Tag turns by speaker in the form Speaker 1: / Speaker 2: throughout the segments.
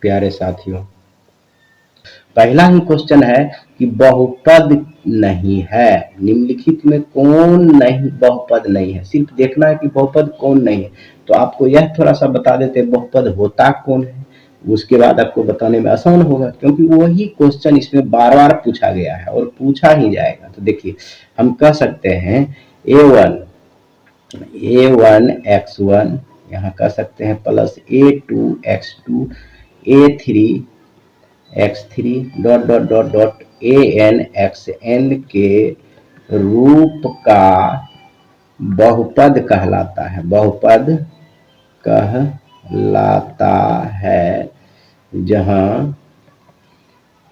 Speaker 1: प्यारे साथियों, पहला ही क्वेश्चन है कि बहुपद नहीं है, निम्नलिखित में कौन नहीं बहुपद नहीं है। सिर्फ देखना है कि बहुपद कौन नहीं है, तो आपको यह थोड़ा सा बता देते बहुपद होता कौन है, उसके बाद आपको बताने में आसान होगा, क्योंकि वही क्वेश्चन इसमें बार बार पूछा गया है और पूछा ही जाएगा। तो देखिए हम कह सकते हैं a1 यहाँ कह सकते हैं plus a2 x2 a3 dot dot dot dot an xn के रूप का बहुपद कहलाता है, बहुपद कहलाता है, जहां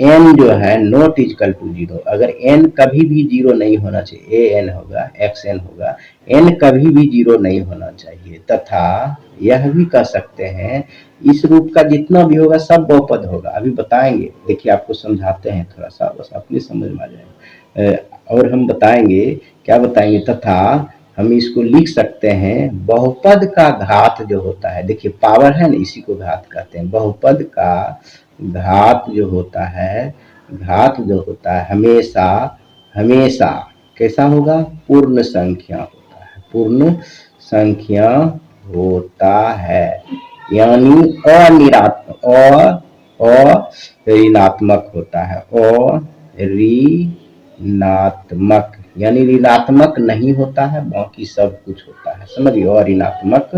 Speaker 1: n जो है नॉट इक्वल टू 0। अगर n कभी भी 0 नहीं होना चाहिए, an होगा xn होगा, n कभी भी 0 नहीं होना चाहिए। तथा यह भी कह सकते हैं इस रूप का जितना भी होगा सब बहुपद होगा। अभी बताएंगे, देखिए आपको समझाते हैं थोड़ा सा, बस अपनी समझ में आ जाएगा। और हम बताएंगे, क्या बताएंगे, तथा हम इसको लिख सकते हैं बहुपद का घात जो होता है, देखिए पावर है ना, इसी को घात कहते हैं। बहुपद का घात जो होता है, घात जो होता है हमेशा हमेशा कैसा होगा, पूर्ण संख्या होता है, पूर्ण संख्या होता है, यानी ऋणात्मक होता है, ऋणात्मक यानी ऋणात्मक नहीं होता है, बाकी सब कुछ होता है, समझिए, और ऋणात्मक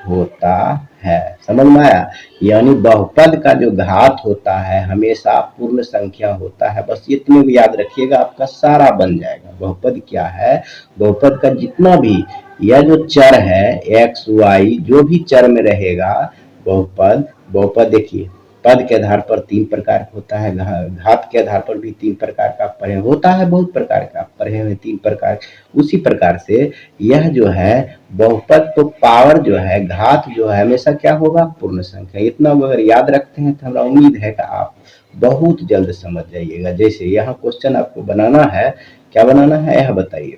Speaker 1: होता है। समझ में आया? यानी बहुपद का जो घात होता है हमेशा पूर्ण संख्या होता है। बस इतने भी याद रखिएगा, आपका सारा बन जाएगा। बहुपद क्या है, बहुपद का जितना भी यह जो चर है एक्स वाई, जो भी चर में रहेगा बहुपद, बहुपद देखिए पद के आधार पर 3 प्रकार का होता है, घात के आधार पर भी 3 प्रकार का पर्याय होता है, बहुत प्रकार का पर्याय में 3 प्रकार। उसी प्रकार से यह जो है बहुपद, तो पावर जो है, घात जो है हमेशा क्या होगा, पूर्ण संख्या। इतना अगर याद रखते हैं तो हमें उम्मीद है कि आप बहुत जल्द समझ जाइएगा। जैसे यहाँ क्वेश्चन आपको बनाना है, क्या बनाना है यह बताइए,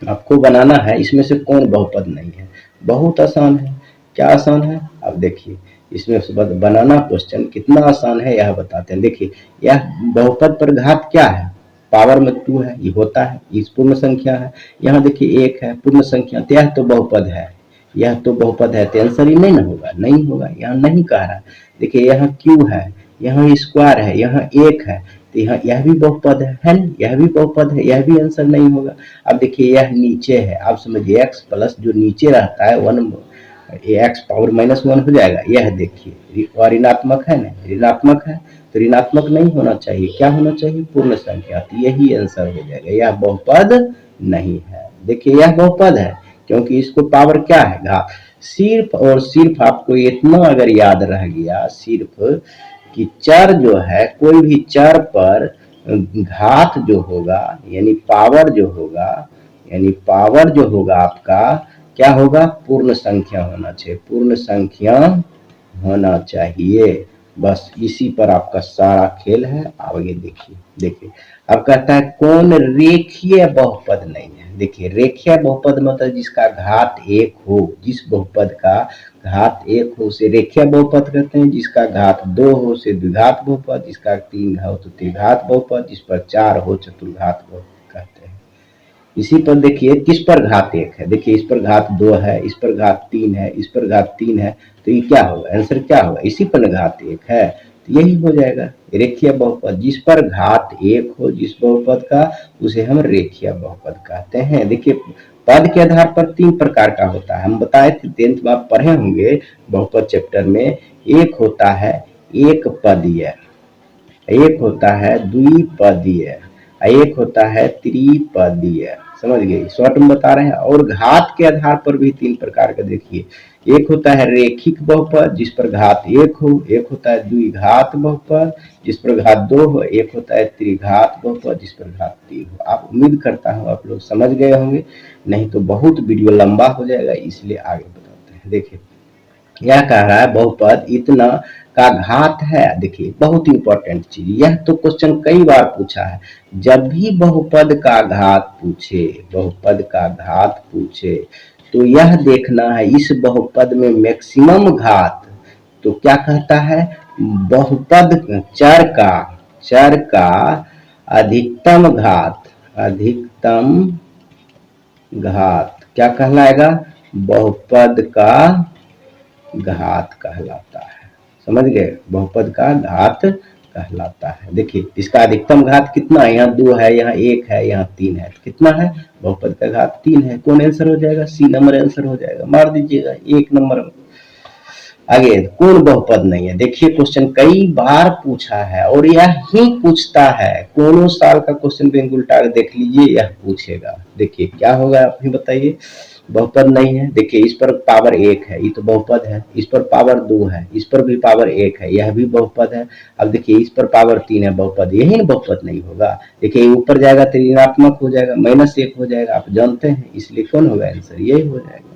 Speaker 1: आपको बनाना है इसमें से कौन बहुपद नहीं है। बहुत आसान है, क्या आसान है, अब देखिए इसमें से बनाना क्वेश्चन कितना आसान है यह बताते हैं। देखिए यह बहुपद पर घात क्या है, पावर में 2 है, ये होता है, इस पूर्ण संख्या है। यहाँ देखिए 1 है पूर्ण संख्या, तो यह तो बहुपद है, यह तो बहुपद है, तो आंसर ही नहीं ना होगा, नहीं होगा, यहाँ नहीं कह रहा। देखिए यहाँ क्यू है, यहाँ स्क्वायर है, यहाँ 1 है, तो यहाँ यह भी बहुपद है ना, यह भी बहुपद है, यह भी आंसर नहीं होगा। अब देखिए यह नीचे है, आप समझिए x प्लस जो नीचे रहता है 1, x पावर -1 हो जाएगा। यह देखिए और ऋणात्मक है ना, ऋणात्मक है, तो ऋणात्मक नहीं होना चाहिए, क्या होना चाहिए, पूर्ण संख्या, तो यही आंसर हो जाएगा। यह बहुपद नहीं है। देखिए यह बहुपद है क्योंकि इसको पावर क्या है, घात। सिर्फ और सिर्फ आपको इतना अगर याद रह गया, सिर्फ कि चर जो है, कोई भी चर पर घात जो होगा यानी पावर जो होगा, यानी पावर जो होगा आपका क्या होगा, पूर्ण संख्या होना चाहिए, पूर्ण संख्या होना चाहिए। बस इसी पर आपका सारा खेल है। आगे देखिए, देखिए अब कहता है कौन रेखीय बहुपद नहीं है। देखिए रेखीय बहुपद मतलब जिसका घात 1 हो, जिस बहुपद का घात 1 हो उसे रेखीय बहुपद कहते हैं, जिसका घात 2 हो उसे द्विघात बहुपद, जिसका 3 हो तो त्रिघात बहुपद, जिस पर 4 हो चतुर्घात बहुपद कहते हैं। इसी पर देखिए किस पर घात 1 है, देखिए इस पर घात 2 है, इस पर घात 3 है, इस पर घात 3 है, तो ये क्या होगा, आंसर क्या होगा, इसी पर घात 1 है, तो यही हो जाएगा रेखीय बहुपद। जिस पर घात 1 हो जिस बहुपद का, उसे हम रेखीय बहुपद कहते हैं। देखिए पद के आधार पर 3 प्रकार का होता है, हम बताए थे 10th में आप पढ़े होंगे बहुपद चैप्टर में। एक होता है एक पदीय, एक होता है द्विपदीय, एक होता है त्रिपदीय। समझ गए, शॉर्ट में बता रहे हैं। और घात के आधार पर भी 3 प्रकार का देखिए, एक होता है रेखिक बहुपद जिस पर घात 1 हो, एक होता है द्विघात बहुपद जिस पर घात 2 हो, एक होता है त्रिघात बहुपद जिस पर घात 3 हो। आप उम्मीद करता हूँ आप लोग समझ गए होंगे, नहीं तो बहुत वीडियो लंबा हो जाएगा, इसलिए आगे बताते हैं। देखिए यह कह रहा है बहुपद इतना का घात है। देखिए बहुत इंपॉर्टेंट चीज, यह तो क्वेश्चन कई बार पूछा है। जब भी बहुपद का घात पूछे, बहुपद का घात पूछे, तो यह देखना है इस बहुपद में मैक्सिमम घात, तो क्या कहता है बहुपद चर का अधिकतम घात क्या कहलाएगा? बहुपद का घात कहलाता है। समझ गए? बहुपद का घात कहलाता है। देखिए इसका अधिकतम घात कितना है? यहाँ 2 है, यहाँ 1 है, यहाँ 3 है, तो कितना है? बहुपद का घात 3 है। कौन आंसर हो जाएगा? सी नंबर आंसर हो जाएगा। मार दीजिएगा 1 नंबर। आगे कौन बहुपद नहीं है? देखिए क्वेश्चन कई बार पूछा है और यह ही पूछता है। कोनो साल का क्वेश्चन बैंक उल्टा देख लीजिए, यह पूछेगा। देखिए क्या होगा आप ही बताइए। बहुपद नहीं है। देखिए इस पर पावर 1 है, ये तो बहुपद है। इस पर पावर 2 है, इस पर भी पावर 1 है, यह भी बहुपद है। अब देखिए इस पर पावर 3 है, बहुपद। यही बहुपद नहीं होगा। देखिए ऊपर जाएगा तो ऋणात्मक हो जाएगा, -1 हो जाएगा, आप जानते हैं, इसलिए कौन होगा आंसर? यही हो जाएगा।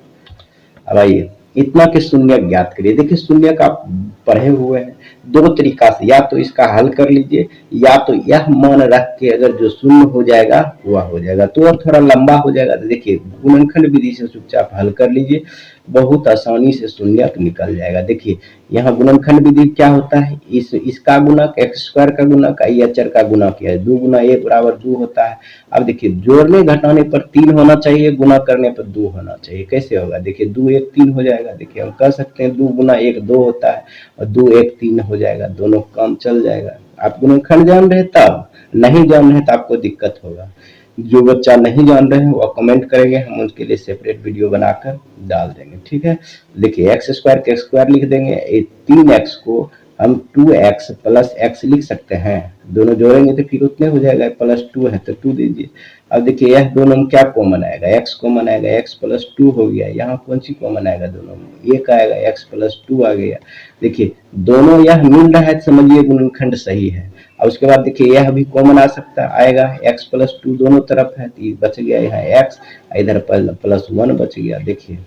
Speaker 1: अब आइए इतना के शून्य ज्ञात करिए। देखिए शून्य का आप पढ़े हुए हैं, दो तरीका से, या तो इसका हल कर लीजिए, या तो यह मान रख के अगर जो शून्य हो जाएगा वह हो जाएगा, तो और थोड़ा लंबा हो जाएगा। तो देखिए गुणनखंड विधि से चुपचाप हल कर लीजिए, बहुत आसानी से शून्य निकल जाएगा। देखिए यहाँ गुणनखंड विधि क्या होता है? इसका गुणक एक्स स्क्वायर का गुणक या चर का गुणक है, 2 गुना 1 बराबर 2 होता है। अब देखिए जोड़ने घटाने पर 3 होना चाहिए, गुना करने पर 2 होना चाहिए। कैसे होगा? देखिए 2 1 3 हो जाएगा। देखिए हम कह सकते हैं 2 गुना 1 2 होता है और 2 1 3 हो जाएगा, दोनों काम चल जाएगा। आप गुणनखंड जान रहे तब, नहीं जान रहे तो आपको दिक्कत होगा। जो बच्चा नहीं जान रहे हैं वो कमेंट करेंगे, हम उसके लिए सेपरेट वीडियो बनाकर डाल देंगे। ठीक है, देखिए एक्स स्क्वायर के स्क्वायर लिख देंगे, 3x को हम 2x प्लस x लिख सकते हैं। दोनों जोड़ेंगे तो फिर उतने हो जाएगा, प्लस 2 है तो 2 दीजिए। अब देखिए यह दोनों में क्या कॉमन आएगा? x कॉमन आएगा, x प्लस 2 हो गया। यहाँ कौन सी कॉमन आएगा? दोनों में 1 आएगा, x प्लस 2 आ गया। देखिए दोनों यह मिल रहा है, समझिए गुणनखंड सही है। और उसके बाद देखिए यह भी कॉमन आ सकता आएगा, x प्लस 2 दोनों तरफ है तो बच गया यहाँ x, इधर प्लस 1 बच गया। देखिए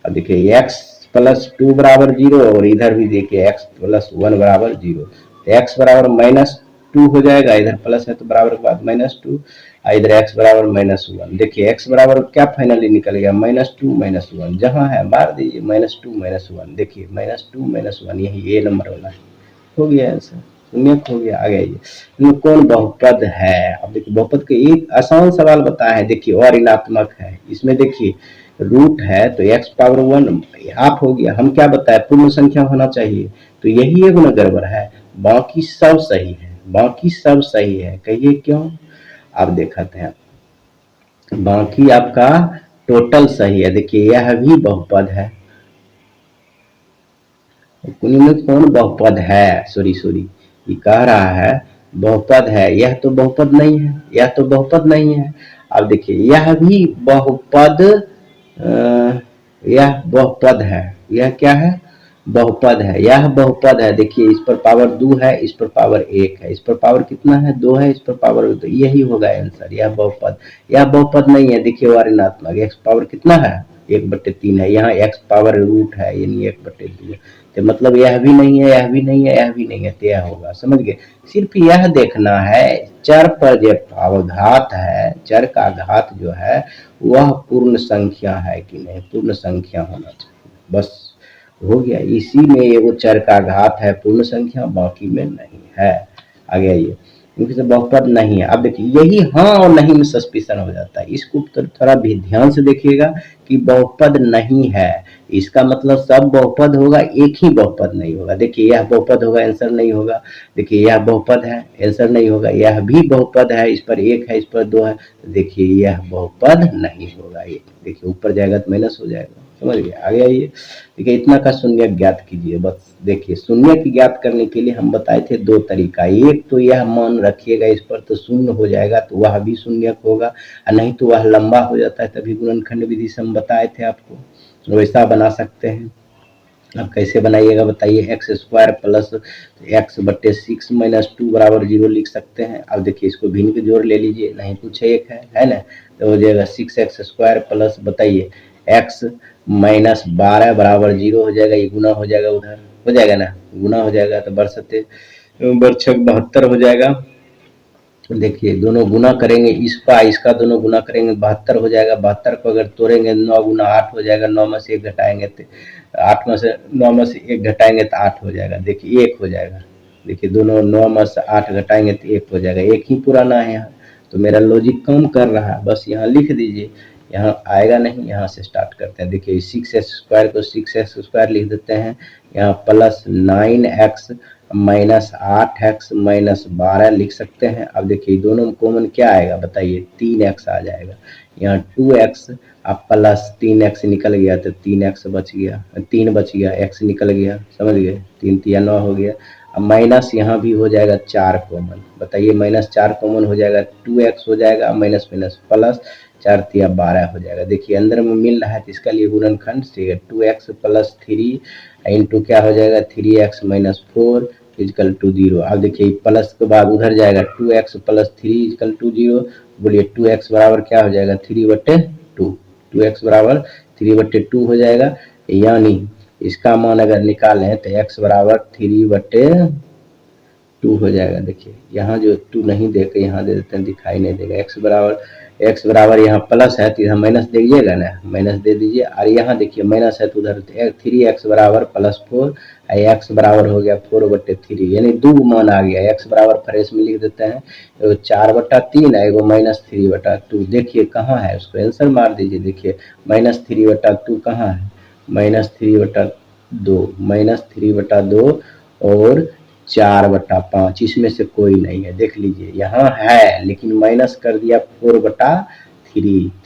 Speaker 1: अब देखिए x प्लस 2 बराबर 0 और इधर भी देखिए x प्लस 1 बराबर 0, तो x बराबर -2 हो जाएगा, इधर प्लस है तो बराबर के बाद -2, इधर x बराबर -1। देखिए x बराबर क्या फाइनली निकल गया? -2 -1, जहां है मार दीजिए -2 -1। देखिए -2 -1 यही ए नंबर वाला है, हो गया आंसर, शून्य हो गया। आ गया ये कौन बहुपद है? अब देखिए बहुपद के एक आसान सवाल बताया है। देखिए और ऋणात्मक है, इसमें देखिए रूट है तो x पावर 1 हाफ हो गया। हम क्या बताए? पूर्ण संख्या होना चाहिए, तो यही एक न गड़बड़ है, बाकी सब सही है, बाकी सब सही है। कहिए क्यों? आप देखते हैं, बाकी आपका टोटल सही है। देखिए यह भी बहुपद है, कौन बहुपद है? सॉरी ये कह रहा है बहुपद है, यह तो बहुपद नहीं है, यह तो बहुपद नहीं है। अब देखिए यह भी बहुपद, यह बहुपद है, यह क्या है? बहुपद है, यह बहुपद है। देखिए इस पर पावर 2 है, इस पर पावर 1 है, इस पर पावर कितना है? 2 है, इस पर पावर, तो यही होगा आंसर, यह बहुपद। यह बहुपद नहीं है। देखिए और ऋणात्मक, x पावर कितना है? 1/3 है, यहाँ x पावर रूट है यानी 1/2, तो मतलब यह भी नहीं है, यह भी नहीं है, यह भी नहीं है, तो यह होगा। समझ गए? सिर्फ यह देखना है चर पर जो अवघात है, चर का घात जो है वह पूर्ण संख्या है कि नहीं, पूर्ण संख्या होना चाहिए, बस हो गया। इसी में एगो चर का घात है पूर्ण संख्या, बाकी में नहीं है। आगे आइए, क्योंकि से बहुपद नहीं है। अब देखिए यही हाँ और नहीं में सस्पिशन हो जाता है, इसको थोड़ा भी ध्यान से देखिएगा कि बहुपद नहीं है, इसका मतलब सब बहुपद होगा, एक ही बहुपद नहीं होगा। देखिए यह बहुपद होगा, आंसर नहीं होगा। देखिए यह बहुपद है, आंसर नहीं होगा। यह भी बहुपद है, इस पर 1 है, इस पर 2 है, तो देखिए यह बहुपद नहीं होगा। ये देखिए ऊपर जाएगा तो माइनस हो जाएगा। समझ गए? आगे आइए, देखिए इतना का शून्य ज्ञात कीजिए। बस देखिए शून्य की ज्ञात करने के लिए हम बताए थे 2 तरीका, एक तो यह मान रखिएगा इस पर तो शून्य हो जाएगा, तो वह भी शून्य होगा, और नहीं तो वह लंबा हो जाता है, तभी गुणनखंड विधि से हम बताए थे आपको, वैसा बना सकते हैं। अब कैसे बनाइएगा बताइए? एक्स स्क्वायर प्लस x/6 -2 बराबर 0 लिख सकते हैं। अब देखिए इसको भिन्न के जोड़ ले लीजिए, नहीं कुछ एक है ना, तो हो जाएगा 6x² प्लस बताइए x -12 बराबर 0 हो जाएगा, ये गुना हो जाएगा, उधर हो जाएगा ना, गुना हो जाएगा तो बरसते बरछक 72 हो जाएगा। देखिए दोनों गुना करेंगे, इसका इसका दोनों गुना करेंगे 72 हो जाएगा। 72 को अगर तोड़ेंगे 9 गुना 8 हो जाएगा। 9 में से 1 घटाएंगे तो 8 में से 9 में से 1 घटाएंगे तो 8 हो जाएगा। देखिए 1 हो जाएगा। देखिए दोनों 9 में से 8 घटाएंगे तो 1 हो जाएगा। एक ही पुराना है यहाँ, तो मेरा लॉजिक काम कर रहा है। बस यहाँ लिख दीजिए, यहाँ आएगा नहीं, यहाँ से स्टार्ट करते हैं। देखिए 6x² को 6x² लिख देते हैं, यहाँ plus 9x minus 8x minus 12 लिख सकते हैं। अब देखिए दोनों में कॉमन क्या आएगा बताइए, 3x आ जाएगा। यहाँ 2x अब प्लस 3x निकल गया तो 3x बच गया, 3 बच गया, x निकल गया, समझ गए, 3 तिया 9 हो गया। अब माइनस यहाँ भी हो जाएगा 4 कॉमन, बताइए माइनस 4 कॉमन हो जाएगा, 2x हो जाएगा, माइनस माइनस प्लस 4 तिया 12 हो जाएगा। देखिए अंदर में मिल रहा है तो इसका लिए गुणनखंड, ठीक है, 2x प्लस 3 इंटू क्या हो जाएगा 3x माइनस 4 इजकल टू 0। अब देखिए प्लस के बाद उधर जाएगा 2x प्लस 3 इजकल टू 0। बोलिए 2x बराबर क्या हो जाएगा 3/2, 2x बराबर 3/2 हो जाएगा। यानी इसका मान अगर निकालें तो x बराबर 3/2 हो जाएगा। देखिए यहाँ जो 2 नहीं देके यहाँ दे देते हैं, दिखाई नहीं देगा। x बराबर यहाँ प्लस है तो यहाँ माइनस दे दीजिएगा ना, माइनस दे दीजिए। और यहाँ देखिए माइनस है तो उधर 3x बराबर प्लस 4, x बराबर हो गया 4/3, यानी 2 मान आ गया। x बराबर फ्रेश में लिख देते हैं, एगो 4/3 है, एगो -3/2। देखिए कहाँ है, उसको आंसर मार दीजिए। देखिए -3/2 कहाँ है, -3/2, -3/2 और 4/5, इसमें से कोई नहीं है। देख लीजिए यहाँ है लेकिन माइनस कर दिया 4/3,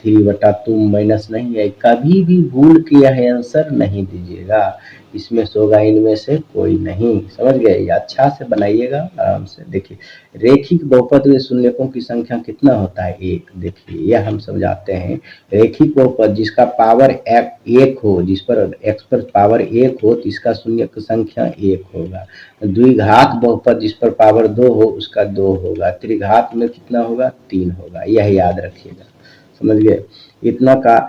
Speaker 1: 3/2 माइनस नहीं है। कभी भी भूल के यह आंसर नहीं दीजिएगा, इसमें से होगा इनमें से कोई नहीं, समझ गए। अच्छा से बनाइएगा आराम से। देखिए रेखिक बहुपद में शून्यकों की संख्या कितना होता है, 1। देखिए यह हम समझाते हैं। रेखिक बहुपद जिसका पावर 1 हो, जिस पर x पर पावर 1 हो तो इसका शून्यक संख्या 1 होगा। द्विघात बहुपद जिस पर पावर 2 हो उसका 2 होगा। त्रिघात में कितना होगा, 3 होगा। यह याद रखिएगा, समझ गए। इतना का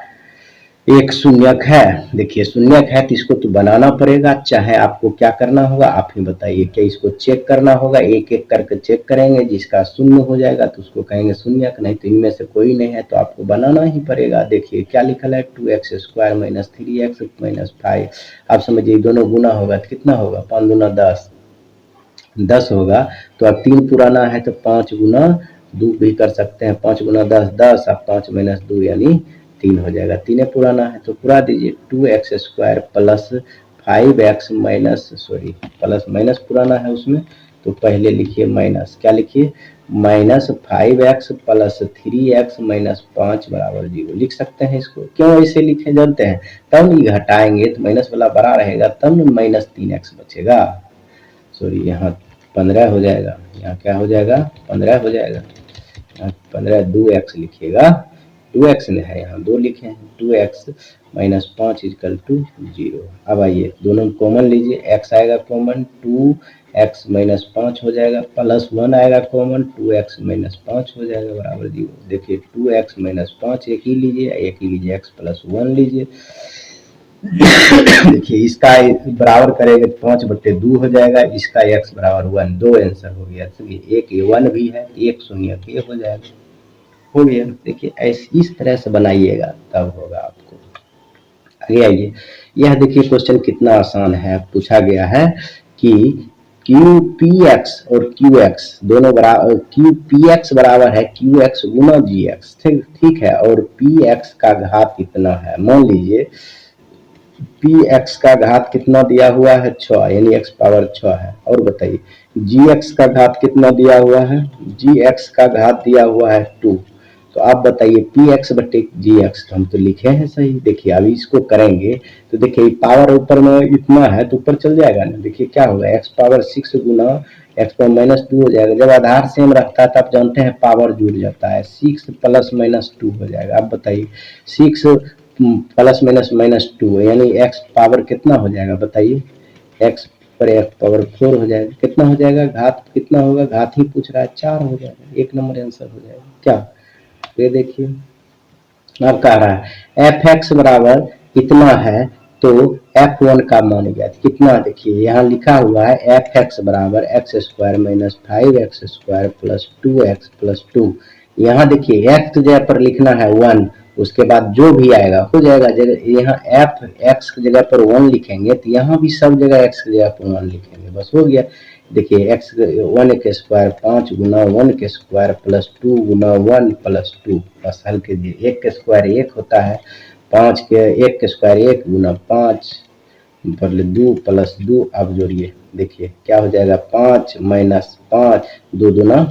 Speaker 1: एक शून्यक है। देखिए शून्यक है तो इसको तो बनाना पड़ेगा, चाहे आपको क्या करना होगा आप ही बताइए। क्या इसको चेक करना होगा, एक एक करके चेक करेंगे, जिसका शून्य हो जाएगा तो उसको कहेंगे शून्यक, नहीं तो इनमें से कोई नहीं है तो आपको बनाना ही पड़ेगा। देखिए क्या लिखा है, 2x² माइनस 3x माइनस 5। आप समझिए दोनों गुना होगा तो कितना होगा, 5 दूना 10 होगा। तो अब 3 पुराना है तो 5 गुना 2 भी कर सकते हैं, 5 गुना 10 10, अब 5 माइनस 2 यानी 3 हो जाएगा। 3 पुराना है तो पूरा दीजिए, 2x² plus 5x minus plus minus पुराना है उसमें, तो पहले लिखिए माइनस, क्या लिखिए, -5x प्लस 3x माइनस 5 बराबर 0 लिख सकते हैं। इसको क्यों ऐसे लिखे जानते हैं, तब ये घटाएंगे तो माइनस वाला बड़ा रहेगा, तब -3x बचेगा। यहाँ 15 हो जाएगा, यहाँ क्या हो जाएगा 15 हो जाएगा। 15 2x लिखिएगा, 2x ने है यहाँ 2 लिखे हैं, 2x माइनस 5 इजकल टू 0। अब आइए दोनों कॉमन लीजिए, x आएगा कॉमन, 2x माइनस 5 हो जाएगा, प्लस 1 आएगा कॉमन, 2x माइनस 5 हो जाएगा बराबर 0। देखिए 2x माइनस 5 एक ही लीजिए, x प्लस 1 लीजिए। देखिए इसका बराबर करेंगे 5/2 हो जाएगा, इसका x बराबर 1, 2 आंसर हो गया। एक 1 भी है, एक शून्य के हो जाएगा, हो गया। देखिए ऐसे इस तरह से बनाइएगा तब होगा आपको। आगे आइए, यह देखिए क्वेश्चन कितना आसान है। पूछा गया है कि QPX और QX दोनों बराबर, QPX बराबर है QX गुना GX, ठीक है, और PX का घात कितना है। मान लीजिए px का घात कितना दिया हुआ है 6, यानी x पावर 6 है। और बताइए gx का घात कितना दिया हुआ है, gx का घात दिया हुआ है 2। तो आप बताइए px बटे gx, तो हम तो लिखे हैं सही। देखिए अभी इसको करेंगे तो देखिए पावर ऊपर में इतना है तो ऊपर चल जाएगा ना। देखिए क्या होगा, x पावर 6 गुना x पावर -2 हो जाएगा। जब आधार सेम रखता है तो आप जानते हैं पावर जुड़ जाता है, 6 प्लस -2 हो जाएगा। आप बताइए 6 प्लस माइनस 2 यानी x पावर कितना हो जाएगा बताइए, x पर x पावर 4 हो जाएगा। कितना हो जाएगा, घात कितना होगा, घात ही पूछ रहा है, 4 हो जाएगा। 1 नंबर आंसर हो जाएगा। क्या ये देखिए अब कह रहा है fx बराबर कितना है, तो f1 का मान ज्ञात कितना, देखिए यहाँ लिखा हुआ है f(x) बराबर x square minus 5x square plus 2x plus 2। यहाँ देखिए x की जगह पर लिखना है 1, उसके बाद जो भी आएगा हो जाएगा। यहाँ f(x) की जगह पर 1 लिखेंगे तो यहाँ भी सब जगह x की जगह पर 1 लिखेंगे, बस हो गया। देखिए x 1 के स्क्वायर 5 गुना 1 के स्क्वायर प्लस 2 गुना 1 प्लस 2, बस हल कीजिए। 1 के स्क्वायर 1 होता है, 5 के 1 के स्क्वायर 1 गुना 5 बदले 2 प्लस 2, अब जोड़िए देखिए क्या हो जाएगा 5 माइनस 5 2 दूना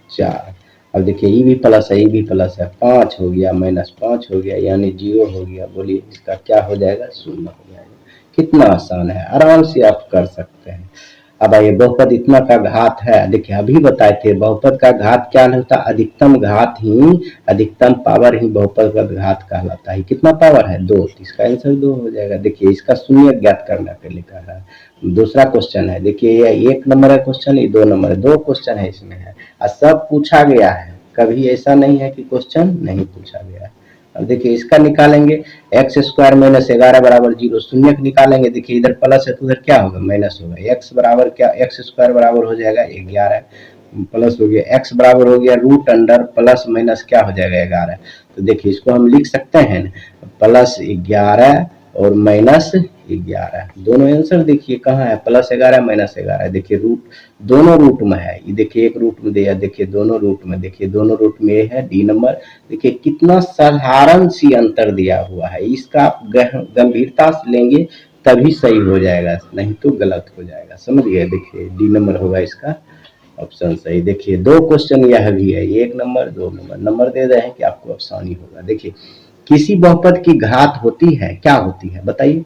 Speaker 1: 4। अब देखिए ये भी प्लस है, ये भी प्लस है, 5 हो गया माइनस 5 हो गया यानी 0 हो गया। बोलिए इसका क्या हो जाएगा, 0 हो जाएगा। कितना आसान है, आराम से आप कर सकते हैं। अब आइए बहुपद इतना का घात है, देखिए अभी बताए थे बहुपद का घात क्या होता है, अधिकतम घात ही अधिकतम पावर ही बहुपद का घात कहलाता है। कितना पावर है 2, तो इसका आंसर 2 हो जाएगा। देखिए इसका शून्य ज्ञात करने के लिए कह रहा है। दूसरा क्वेश्चन है, देखिए ये 1 नंबर है क्वेश्चन, ये 2 नंबर है, 2 क्वेश्चन है इसमें है और सब पूछा गया है, कभी ऐसा नहीं है कि क्वेश्चन नहीं पूछा गया है। अब देखिए इसका निकालेंगे, एक्स स्क्वायर माइनस 11 बराबर 0, शून्य निकालेंगे। देखिए इधर प्लस है तो उधर क्या होगा माइनस होगा। एक्स बराबर क्या, एक्स स्क्वायर बराबर हो जाएगा 11 प्लस हो गया, एक्स बराबर हो गया रूट अंडर प्लस माइनस क्या हो जाएगा 11। तो देखिए इसको हम लिख सकते हैं प्लस 11 और माइनस 11, दोनों आंसर देखिए कहाँ है, प्लस 11 माइनस 11। देखिए रूट दोनों रूट में है, ये देखिए एक रूट में दिया, देखिए दोनों रूट में, देखिए दोनों रूट में है डी नंबर। देखिए कितना साधारण सी अंतर दिया हुआ है, इसका आप गंभीरता से लेंगे तभी सही हो जाएगा, नहीं तो गलत हो जाएगा, समझ गए। देखिए डी नंबर होगा इसका ऑप्शन सही। देखिए 2 क्वेश्चन यह भी है, 1 नंबर 2 नंबर, नंबर दे रहे हैं कि आपको आसानी होगा। देखिए किसी बहुपद की घात होती है, क्या होती है बताइए,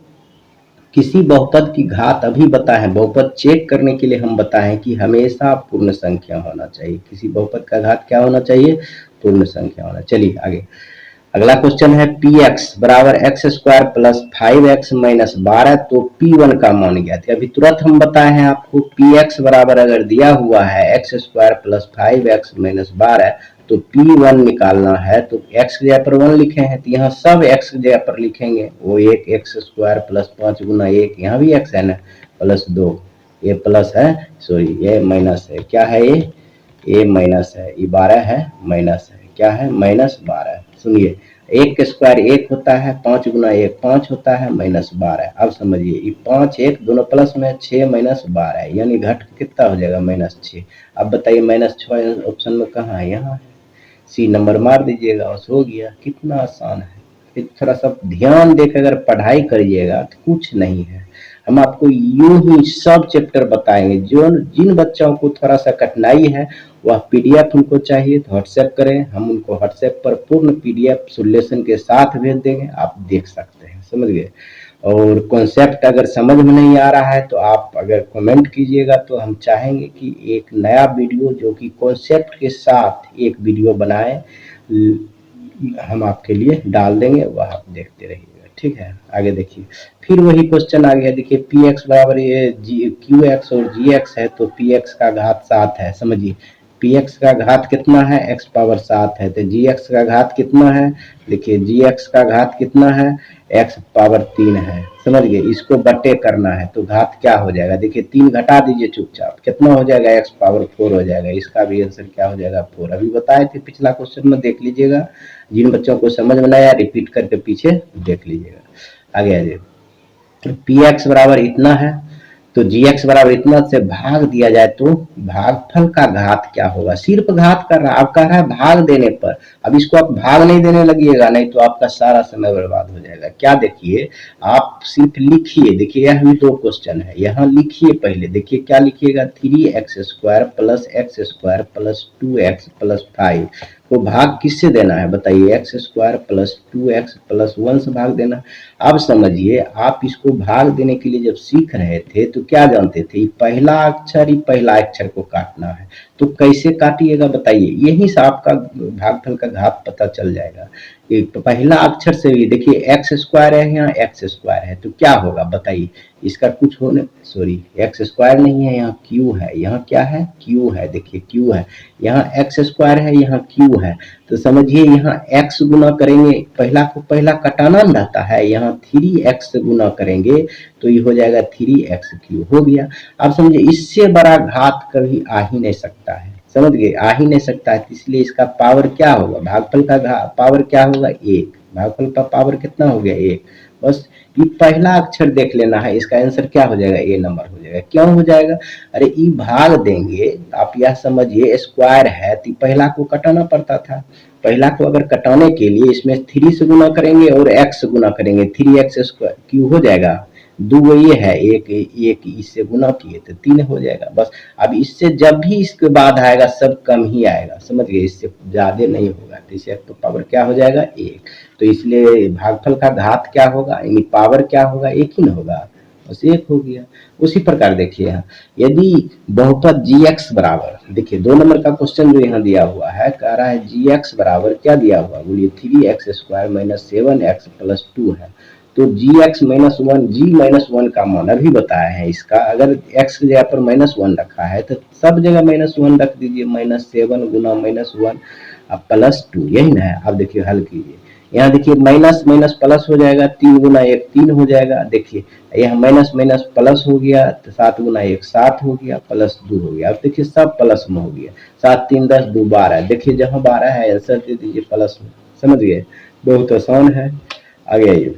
Speaker 1: किसी बहुपद की घात अभी बताएं, बहुपद चेक करने के लिए हम बताएं कि हमेशा पूर्ण संख्या होना चाहिए। किसी बहुपद का घात क्या होना चाहिए, पूर्ण संख्या होना। चलिए आगे अगला क्वेश्चन है px बराबर x square plus 5x minus 12, तो p1 का मान ज्ञात है। अभी तुरंत हम बताए हैं आपको px बराबर अगर दिया हुआ है x square plus 5x minus 12 तो p1 निकालना है, तो x की जगह पर 1 लिखे हैं तो यहाँ सब x की जगह पर लिखेंगे। वो एक एक्स स्क्वायर प्लस 5 गुना 1, यहाँ भी x है ना प्लस 2, ये प्लस है सॉरी ये माइनस है, क्या है ये माइनस है, ये 12 है माइनस है, क्या है माइनस 12। सुनिए 1 के स्क्वायर 1 होता है, 5 गुना 1 5 होता है माइनस 12। अब समझिए ये 5 1 दोनों प्लस में 6 माइनस 12 यानी घट कितना हो जाएगा माइनस 6। अब बताइए माइनस 6 ऑप्शन में कहाँ है, यहाँ है, सी नंबर मार दीजिएगा, बस हो गया। कितना आसान है, फिर थोड़ा सा ध्यान देकर अगर पढ़ाई करिएगा तो कुछ नहीं है। हम आपको यूं ही सब चैप्टर बताएंगे, जो जिन बच्चों को थोड़ा सा कठिनाई है वह पीडीएफ उनको चाहिए तो व्हाट्सएप करें, हम उनको व्हाट्सएप पर पूर्ण पीडीएफ सॉल्यूशन के साथ भेज देंगे, आप देख सकते हैं, समझ गए। और कॉन्सेप्ट अगर समझ में नहीं आ रहा है तो आप अगर कमेंट कीजिएगा तो हम चाहेंगे कि एक नया वीडियो जो कि कॉन्सेप्ट के साथ एक वीडियो बनाए हम आपके लिए डाल देंगे, वह आप देखते रहिएगा, ठीक है। आगे देखिए फिर वही क्वेश्चन आ गया, देखिए पी एक्स बराबर ये क्यू एक्स और जी एक्स है, तो पी एक्स का घात 7 है। समझिए पी एक्स का घात कितना है, एक्स पावर 7 है, तो जी एक्स का घात कितना है, देखिए जी एक्स का घात कितना है, एक्स पावर 3 है। समझ गए, इसको बटे करना है तो घात क्या हो जाएगा, देखिए 3 घटा दीजिए चुपचाप, कितना हो जाएगा, एक्स पावर 4 हो जाएगा। इसका भी आंसर क्या हो जाएगा 4। अभी बताए थे पिछला क्वेश्चन में, देख लीजिएगा, जिन बच्चों को समझ में आया रिपीट करके पीछे देख लीजिएगा। आगे आ जाइए, पी एक्स बराबर इतना है तो जी एक्स बराबर इतना से भाग दिया जाए तो भागफल का घात क्या होगा, सिर्फ घात कर रहा है, आप कह रहा है भाग देने पर। अब इसको आप भाग नहीं देने लगिएगा, नहीं तो आपका सारा समय बर्बाद हो जाएगा। क्या देखिए आप सिर्फ लिखिए, देखिए यह भी 2 क्वेश्चन है, यहाँ लिखिए पहले, देखिए क्या लिखिएगा 3x square plus x square plus 2x plus 5 को भाग किससे देना है बताइए, x square plus 2x plus 1 से भाग देना। अब समझिए आप इसको भाग देने के लिए जब सीख रहे थे तो क्या जानते थे, पहला अक्षर ही पहला अक्षर को काटना है, तो तो कैसे काटिएगा बताइए, यही से आपका भागफल का घात पता चल जाएगा। एक पहला अक्षर से भी देखिए एक्स स्क्वायर है, यहाँ एक्स स्क्वायर है, तो क्या होगा बताइए, इसका कुछ होने, सॉरी एक्स स्क्वायर नहीं है, यहाँ क्यू है, यहाँ क्या है क्यू है, देखिए क्यू है, यहाँ एक्स स्क्वायर है, यहाँ क्यू है, तो समझिए यहाँ एक्स गुना करेंगे, पहला को पहला कटाना रहता है, यहाँ 3x से गुना करेंगे तो ये हो जाएगा 3x क्यू, हो गया। अब समझिए इससे बड़ा घात कभी आ ही नहीं सकता है, समझ गए, आ ही नहीं सकता है, इसलिए इसका पावर क्या होगा, भागफल का पावर क्या होगा 1, भागफल का पावर कितना हो गया 1, बस ये पहला अक्षर देख लेना है, इसका आंसर क्या हो जाएगा ए नंबर हो जाएगा। क्यों हो जाएगा, अरे ई भाग देंगे, आप यह समझिए स्क्वायर है तो पहला को कटाना पड़ता था, पहला को अगर कटाने के लिए इसमें 3 से गुना करेंगे और x से गुना करेंगे, 3x स्क्वायर क्यू हो जाएगा, दो ये है, एक इससे गुना किए तो 3 हो जाएगा बस। अब इससे जब भी इसके बाद आएगा सब कम ही आएगा, समझ गए, इससे ज्यादा नहीं होगा, तो इससे तो पावर क्या हो जाएगा 1, तो इसलिए भागफल का घात क्या होगा, यानी पावर क्या होगा 1 ही ना होगा, बस 1 हो गया। उसी प्रकार देखिए यहाँ यदि बहुपद gx बराबर, देखिए 2 नंबर का क्वेश्चन जो यहाँ दिया हुआ है, कह रहा है gx बराबर क्या दिया हुआ, बोलिए 3x square minus 7x plus 2 है, तो gx माइनस 1, g-1 का मान अभी बताया है इसका, अगर x की जगह पर -1 रखा है तो सब जगह -1 रख दीजिए, -7 गुना -1 अब प्लस 2, यही ना है। अब देखिए हल कीजिए, यहाँ देखिए माइनस माइनस प्लस हो जाएगा, 3 गुना 1 3 हो जाएगा, देखिए यहाँ माइनस माइनस प्लस हो गया तो 7 गुना 1 7 हो गया, प्लस 2 हो गया, अब देखिए सब प्लस में हो गया, 7 3 10 2 12, देखिए जहाँ 12 है आंसर दे दीजिए प्लस में, समझ गए, बहुत आसान है। आगे आइए,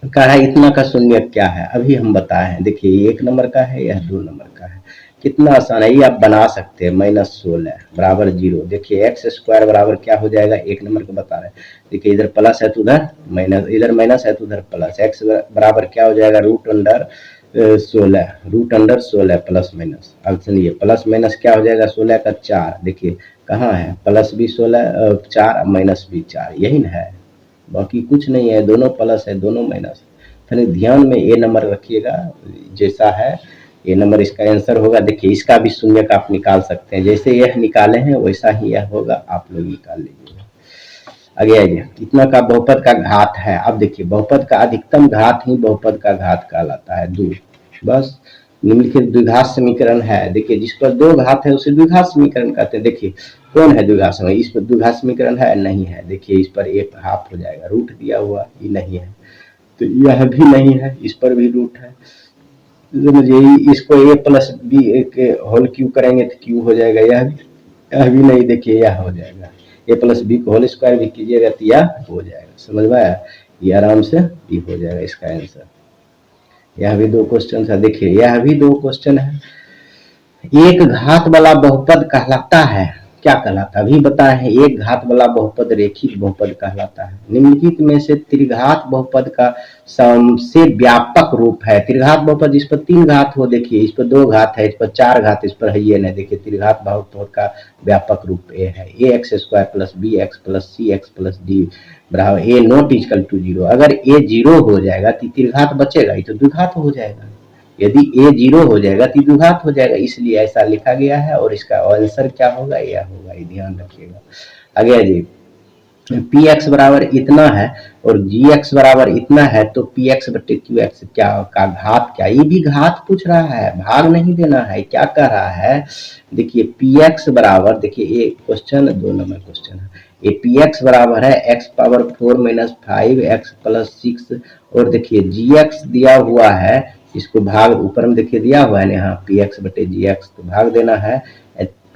Speaker 1: कह रहा है इतना का शून्य क्या है, अभी हम बताए हैं, देखिए ये 1 नंबर का है, यह 2 नंबर का है, कितना आसान है, ये आप बना सकते हैं, -16 बराबर 0, देखिए एक्स स्क्वायर बराबर क्या हो जाएगा, 1 नंबर का बता रहे हैं, देखिए इधर प्लस है तो उधर माइनस, इधर माइनस है तो उधर प्लस, एक्स बराबर क्या हो जाएगा √16 प्लस माइनस, अब सुनिए प्लस माइनस क्या हो जाएगा, 16 का 4, देखिए कहाँ है प्लस भी 16 4 माइनस भी 4, यही ना है, बाकी कुछ नहीं है, दोनों प्लस है दोनों माइनस, यानी ध्यान में ए नंबर रखिएगा, जैसा है ये नंबर इसका आंसर होगा। देखिए इसका भी शून्य का आप निकाल सकते हैं, जैसे यह निकाले हैं वैसा ही यह होगा, आप लोग निकाल लीजिएगा। आगे आइए, इतना का बहुपद का घात है, अब देखिए बहुपद का अधिकतम घात ही बहुपद का घात कहलाता है 2, बस निम्नलिखित द्विघात समीकरण है, देखिए जिस पर 2 घात है उसे द्विघात समीकरण कहते हैं। देखिए कौन है द्विघात समीकरण, इस पर द्विघात समीकरण है नहीं है, देखिए इस पर 1 हाफ हो जाएगा, रूट दिया हुआ ये नहीं है, तो यह भी नहीं है, इस पर भी रूट है, समझिए इसको a प्लस बी के होल क्यू करेंगे तो क्यू हो जाएगा, यह भी नहीं, देखिए यह हो जाएगा, a प्लस बी को होल स्क्वायर भी कीजिएगा तो यह हो जाएगा, समझ में आया, ये आराम से ये हो जाएगा इसका आंसर। यह भी 2 क्वेश्चन है, देखिए यह भी 2 क्वेश्चन है, एक घात वाला बहुपद कहलाता है, क्या कहलाता है अभी बताए हैं, एक घात वाला बहुपद रेखिक बहुपद कहलाता है, निम्नलिखित में से त्रिघात बहुपद का सबसे व्यापक रूप है, त्रिघात बहुपद जिस पर 3 घात हो, देखिए इस पर 2 घात है, इस पर 4 घात, इस पर है ये नहीं, देखिए त्रिघात बहुपद का व्यापक रूप ए है, ax square plus bx plus cx plus d बराबर a नॉट इक्वल टू 0, अगर a 0 हो जाएगा तो त्रिघात बचेगा, ये तो द्विघात हो जाएगा, यदि a 0 हो जाएगा तो द्विघात हो जाएगा, इसलिए ऐसा लिखा गया है, और इसका आंसर क्या होगा यह होगा, ये ध्यान रखिएगा। आगे जी px बराबर इतना है और gx बराबर इतना है, तो px बटे qx क्या का घात क्या, ये भी घात पूछ रहा है, भाग नहीं देना है, क्या कह रहा है, देखिए px बराबर, देखिए ये क्वेश्चन 2 नंबर क्वेश्चन है, ये px बराबर है x power 4 minus 5 x plus 6, और देखिए gx दिया हुआ है, इसको भाग ऊपर में देखिए दिया हुआ है यहाँ px बटे gx, तो भाग देना है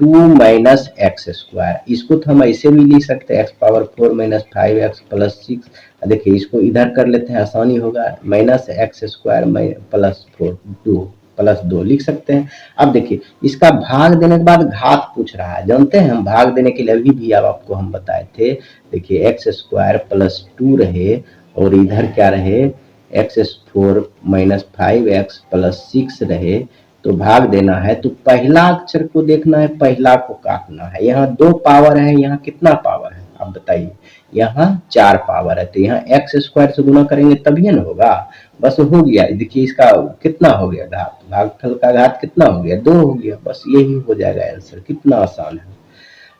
Speaker 1: 2 माइनस एक्स स्क्वायर, इसको तो हम ऐसे भी लिख सकते हैं x power 4 minus 5x plus 6, देखिए इसको इधर कर लेते हैं आसानी होगा, minus x square plus 4 2 plus 2 लिख सकते हैं। अब देखिए इसका भाग देने के बाद घात पूछ रहा है, जानते हैं हम भाग देने के लिए अभी भी अब आपको हम बताए थे, देखिए एक्स स्क्वायर प्लस 2 रहे और इधर क्या रहे x4 माइनस 5x प्लस 6 रहे, तो भाग देना है, तो पहला अक्षर को देखना है, पहला को काटना है, यहाँ 2 पावर है, यहाँ कितना पावर है आप बताइए, यहाँ 4 पावर है, तो यहाँ x स्क्वायर से गुना करेंगे तभी न होगा, बस हो गया। देखिए इसका कितना हो गया घात, भागफल का घात कितना हो गया, 2 हो गया, बस यही हो जाएगा आंसर। कितना आसान है।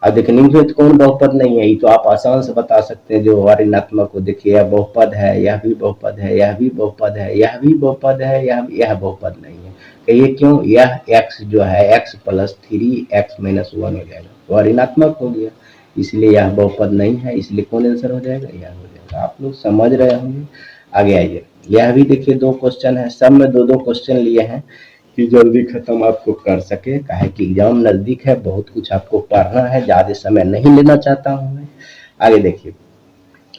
Speaker 1: अब देखिए निम्नलिखित कौन बहुपद नहीं है, ये तो आप आसान से बता सकते हैं जो ऋणात्मक हो। देखिए यह बहुपद है, यह भी बहुपद है, यह भी बहुपद है, यह भी बहुपद है, यह बहुपद नहीं है। कहिए क्यों, यह x जो है x प्लस 3x-1 हो जाएगा, वह ऋणात्मक हो गया, इसलिए यह बहुपद नहीं है, इसलिए कौन आंसर हो जाएगा, यह हो जाएगा। आप लोग समझ रहे होंगे। आगे आइए, यह भी देखिए 2 क्वेश्चन है, सब में 2-2 क्वेश्चन लिए हैं कि जल्दी खत्म आपको कर सके, काहे कि एग्जाम नजदीक है, बहुत कुछ आपको पढ़ना है, ज्यादा समय नहीं लेना चाहता हूं मैं। आगे देखिए,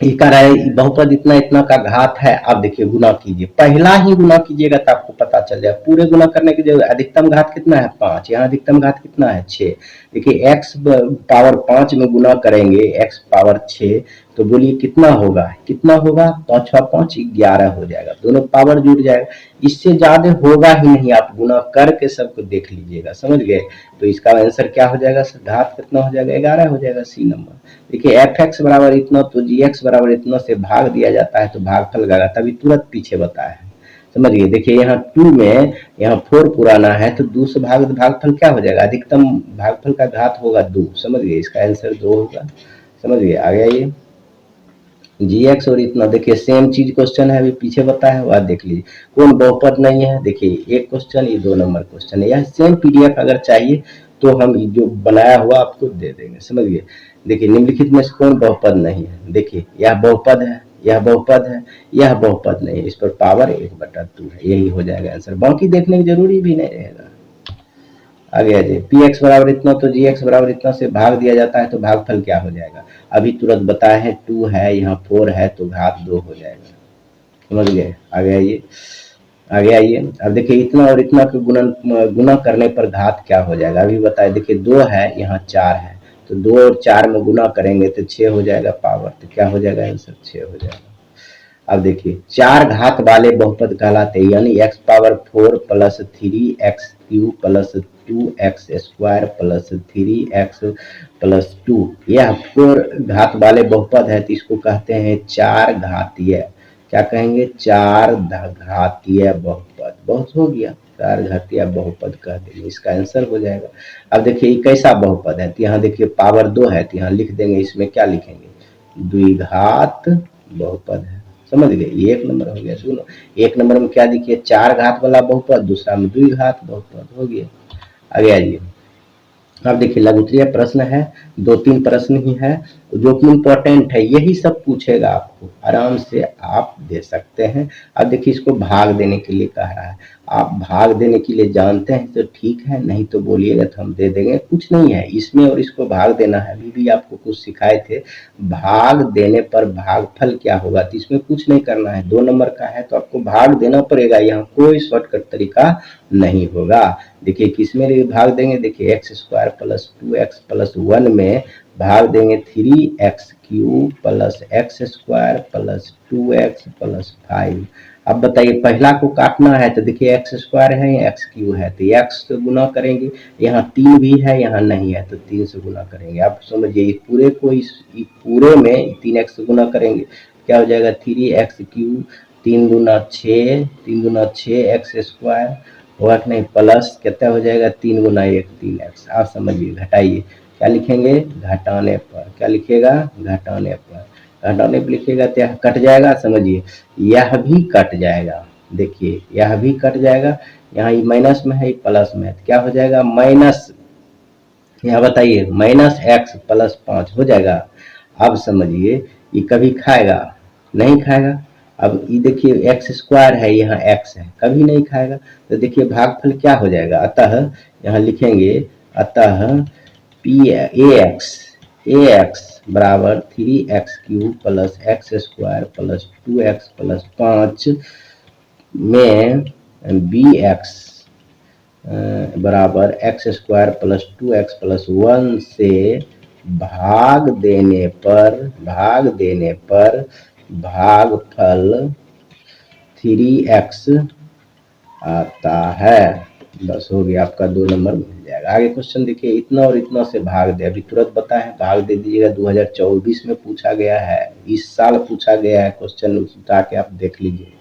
Speaker 1: ये कह रहा है बहुपद इतना इतना का घात है। आप देखिए गुना कीजिए, पहला ही गुना कीजिएगा तो आपको पता चल जाएगा। पूरे गुना करने की जरूरत, अधिकतम घात कितना है 5, यहाँ अधिकतम घात कितना है 6। देखिए x पावर 5 में गुना करेंगे x पावर 6, तो बोलिए कितना होगा, कितना होगा, 5 6 5 11 हो जाएगा, दोनों पावर जुड़ जाएगा। इससे ज्यादा होगा ही नहीं, आप गुना करके सबको देख लीजिएगा, समझ गए। तो इसका आंसर क्या हो जाएगा, घात कितना हो जाएगा, 11 हो जाएगा, सी नंबर। देखिए एफ एक्स बराबर इतना तो जी एक्स बराबर इतना से भाग दिया जाता है तो भागफल लगा, तभी तुरंत पीछे बताया है, समझिए। देखिए यहाँ 2 में यहाँ 4 पुराना है तो 2 से भागफल क्या हो जाएगा, अधिकतम भागफल का घात होगा 2, समझिए इसका आंसर 2 होगा, समझिए। आ गया ये जी एक्स और इतना। देखिए सेम चीज क्वेश्चन है, अभी पीछे बताया हुआ, देख लीजिए कौन बहुपद नहीं है। देखिए एक क्वेश्चन, ये 2 नंबर क्वेश्चन है, यह सेम पीडीएफ अगर चाहिए तो हम जो बनाया हुआ आपको दे देंगे, समझिए। देखिए निम्नलिखित में से कौन बहुपद नहीं है, देखिए यह बहुपद है, यह बहुपद है, यह बहुपद नहीं है, इस पर पावर 1/2 है, यही हो जाएगा आंसर, बाकी देखने की जरूरी भी नहीं रहेगा। आगे आ जाइए, पी एक्स बराबर इतना तो जी एक्स बराबर इतना से भाग दिया जाता है तो भागफल क्या हो जाएगा, अभी तुरंत बताए हैं 2 है, यहाँ 4 है तो घात 2 हो जाएगा, समझ गए। आगे आइए, आगे आइए। अब देखिए इतना और इतना के गुना करने पर घात क्या हो जाएगा, अभी बताए। देखिए 2 है, यहाँ 4 है, तो 2 और 4 में गुना करेंगे तो 6 हो जाएगा पावर, तो क्या हो जाएगा आंसर, 6 हो जाएगा। अब देखिए 4 घात वाले बहुपद कहलाते हैं, यानी x power 4 plus 3x cube plus 2x square plus 3x plus 2, यह 4 घात वाले बहुपद है, तो इसको कहते हैं 4 घातीय। क्या कहेंगे, 4 घातीय बहुपद, बहुत हो गया, 4 घातीय बहुपद कह देंगे, इसका आंसर हो जाएगा। अब देखिए ये कैसा बहुपद है, तो यहाँ देखिए पावर 2 है, तो यहाँ लिख देंगे, इसमें क्या लिखेंगे, द्विघात बहुपद है, समझ गए। ये 1 नंबर हो गया। सुनो 1 नंबर में क्या देखिए 4 घात वाला बहुपद, दूसरा में द्विघात बहुपद हो गया। आगे आइए, अब देखिए लघुत्तरीय प्रश्न है, 2-3 प्रश्न ही है जो कि इम्पोर्टेंट है, यही सब पूछेगा आपको, आराम से आप दे सकते हैं। अब देखिए इसको भाग देने के लिए कह रहा है, आप भाग देने के लिए जानते हैं तो ठीक है, नहीं तो बोलिएगा तो हम दे देंगे, कुछ नहीं है इसमें। और इसको भाग देना है, अभी भी आपको कुछ सिखाए थे, भाग देने पर भागफल क्या होगा, तो इसमें कुछ नहीं करना है, 2 नंबर का है तो आपको भाग देना पड़ेगा, यहाँ कोई शॉर्टकट तरीका नहीं होगा। देखिए किसमें भाग देंगे, देखिए x square plus 2x plus 1 में भाग देंगे 3x cube plus x square plus 2x plus 5। अब बताइए पहला को काटना है तो देखिए एक्स स्क्वायर है या एक्स क्यूब है, तो एक्स से गुना करेंगे, यहाँ 3 भी है यहाँ नहीं है तो 3 से गुना करेंगे। आप समझिए इस पूरे को इस पूरे में 3x से गुना करेंगे, क्या हो जाएगा 3x क्यूब, 3 गुना 6, 3 गुना 6 एक्स स्क्वायर होगा कि नहीं, प्लस कितना हो जाएगा 3 गुना 1 3x। आप समझिए घटाइए, क्या लिखेंगे, घटाने पर, क्या लिखिएगा, घटाने पर, घटाने पर लिखिएगा तो यह कट जाएगा, समझिए यह भी कट जाएगा, देखिए यह भी कट जाएगा, यहाँ ये माइनस में है, प्लस में है, तो क्या हो जाएगा माइनस, यहाँ बताइए माइनस एक्स प्लस 5 हो जाएगा। अब समझिए ये कभी खाएगा, नहीं खाएगा। अब ये देखिए एक्स स्क्वायर है, यहाँ एक्स है, कभी नहीं खाएगा, तो देखिए भागफल क्या हो जाएगा, अतः यहाँ लिखेंगे, अतः पी ए एक्स बराबर 3x cube plus x square plus 2x plus 5 में बी एक्स बराबर x square plus 2x plus 1 से भाग देने पर भागफल 3x आता है। बस हो गया, आपका 2 नंबर मिल जाएगा। आगे क्वेश्चन देखिए, इतना और इतना से भाग दे, अभी तुरंत बताएं, भाग दे दीजिएगा, 2024 में पूछा गया है, इस साल पूछा गया है क्वेश्चन, उठा के आप देख लीजिए,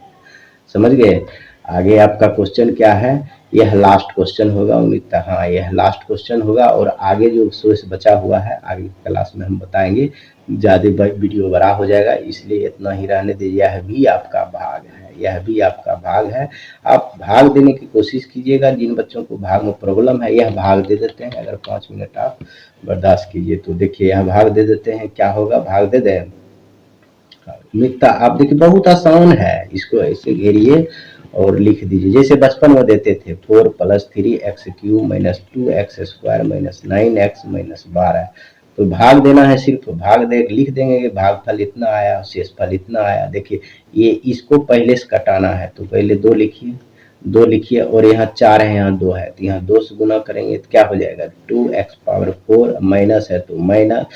Speaker 1: समझ गए। आगे आपका क्वेश्चन क्या है, यह लास्ट क्वेश्चन होगा उम्मीद, हाँ यह लास्ट क्वेश्चन होगा, और आगे जो शेष बचा हुआ है आगे क्लास में हम बताएंगे, ज़्यादा वीडियो बड़ा हो जाएगा, इसलिए इतना ही रहने दीजिए। यह भी आपका भाग है, यह भी आपका भाग है। आप भाग देने की कोशिश कीजिएगा, जिन बच्चों को भाग में प्रॉब्लम है यह भाग दे देते हैं, अगर 5 मिनट आप बर्दाश्त कीजिए तो। देखिए यह भाग दे देते हैं, क्या होगा, भाग दे दें मिलता, आप देखिए बहुत आसान है, इसको ऐसे घेरिए और लिख दीजिए जैसे बचपन में देते थे, 4 + 3x³ - 2x² - 9x - 12। तो भाग देना है, सिर्फ भाग दे लिख देंगे कि भागफल इतना आया, शेषफल इतना आया। देखिए ये इसको पहले से कटाना है, तो पहले 2 लिखिए, 2 लिखिए, और यहाँ 4 है, यहाँ 2 है, तो यहाँ 2 से गुना करेंगे तो क्या हो जाएगा, 2x⁴ माइनस है तो माइनस,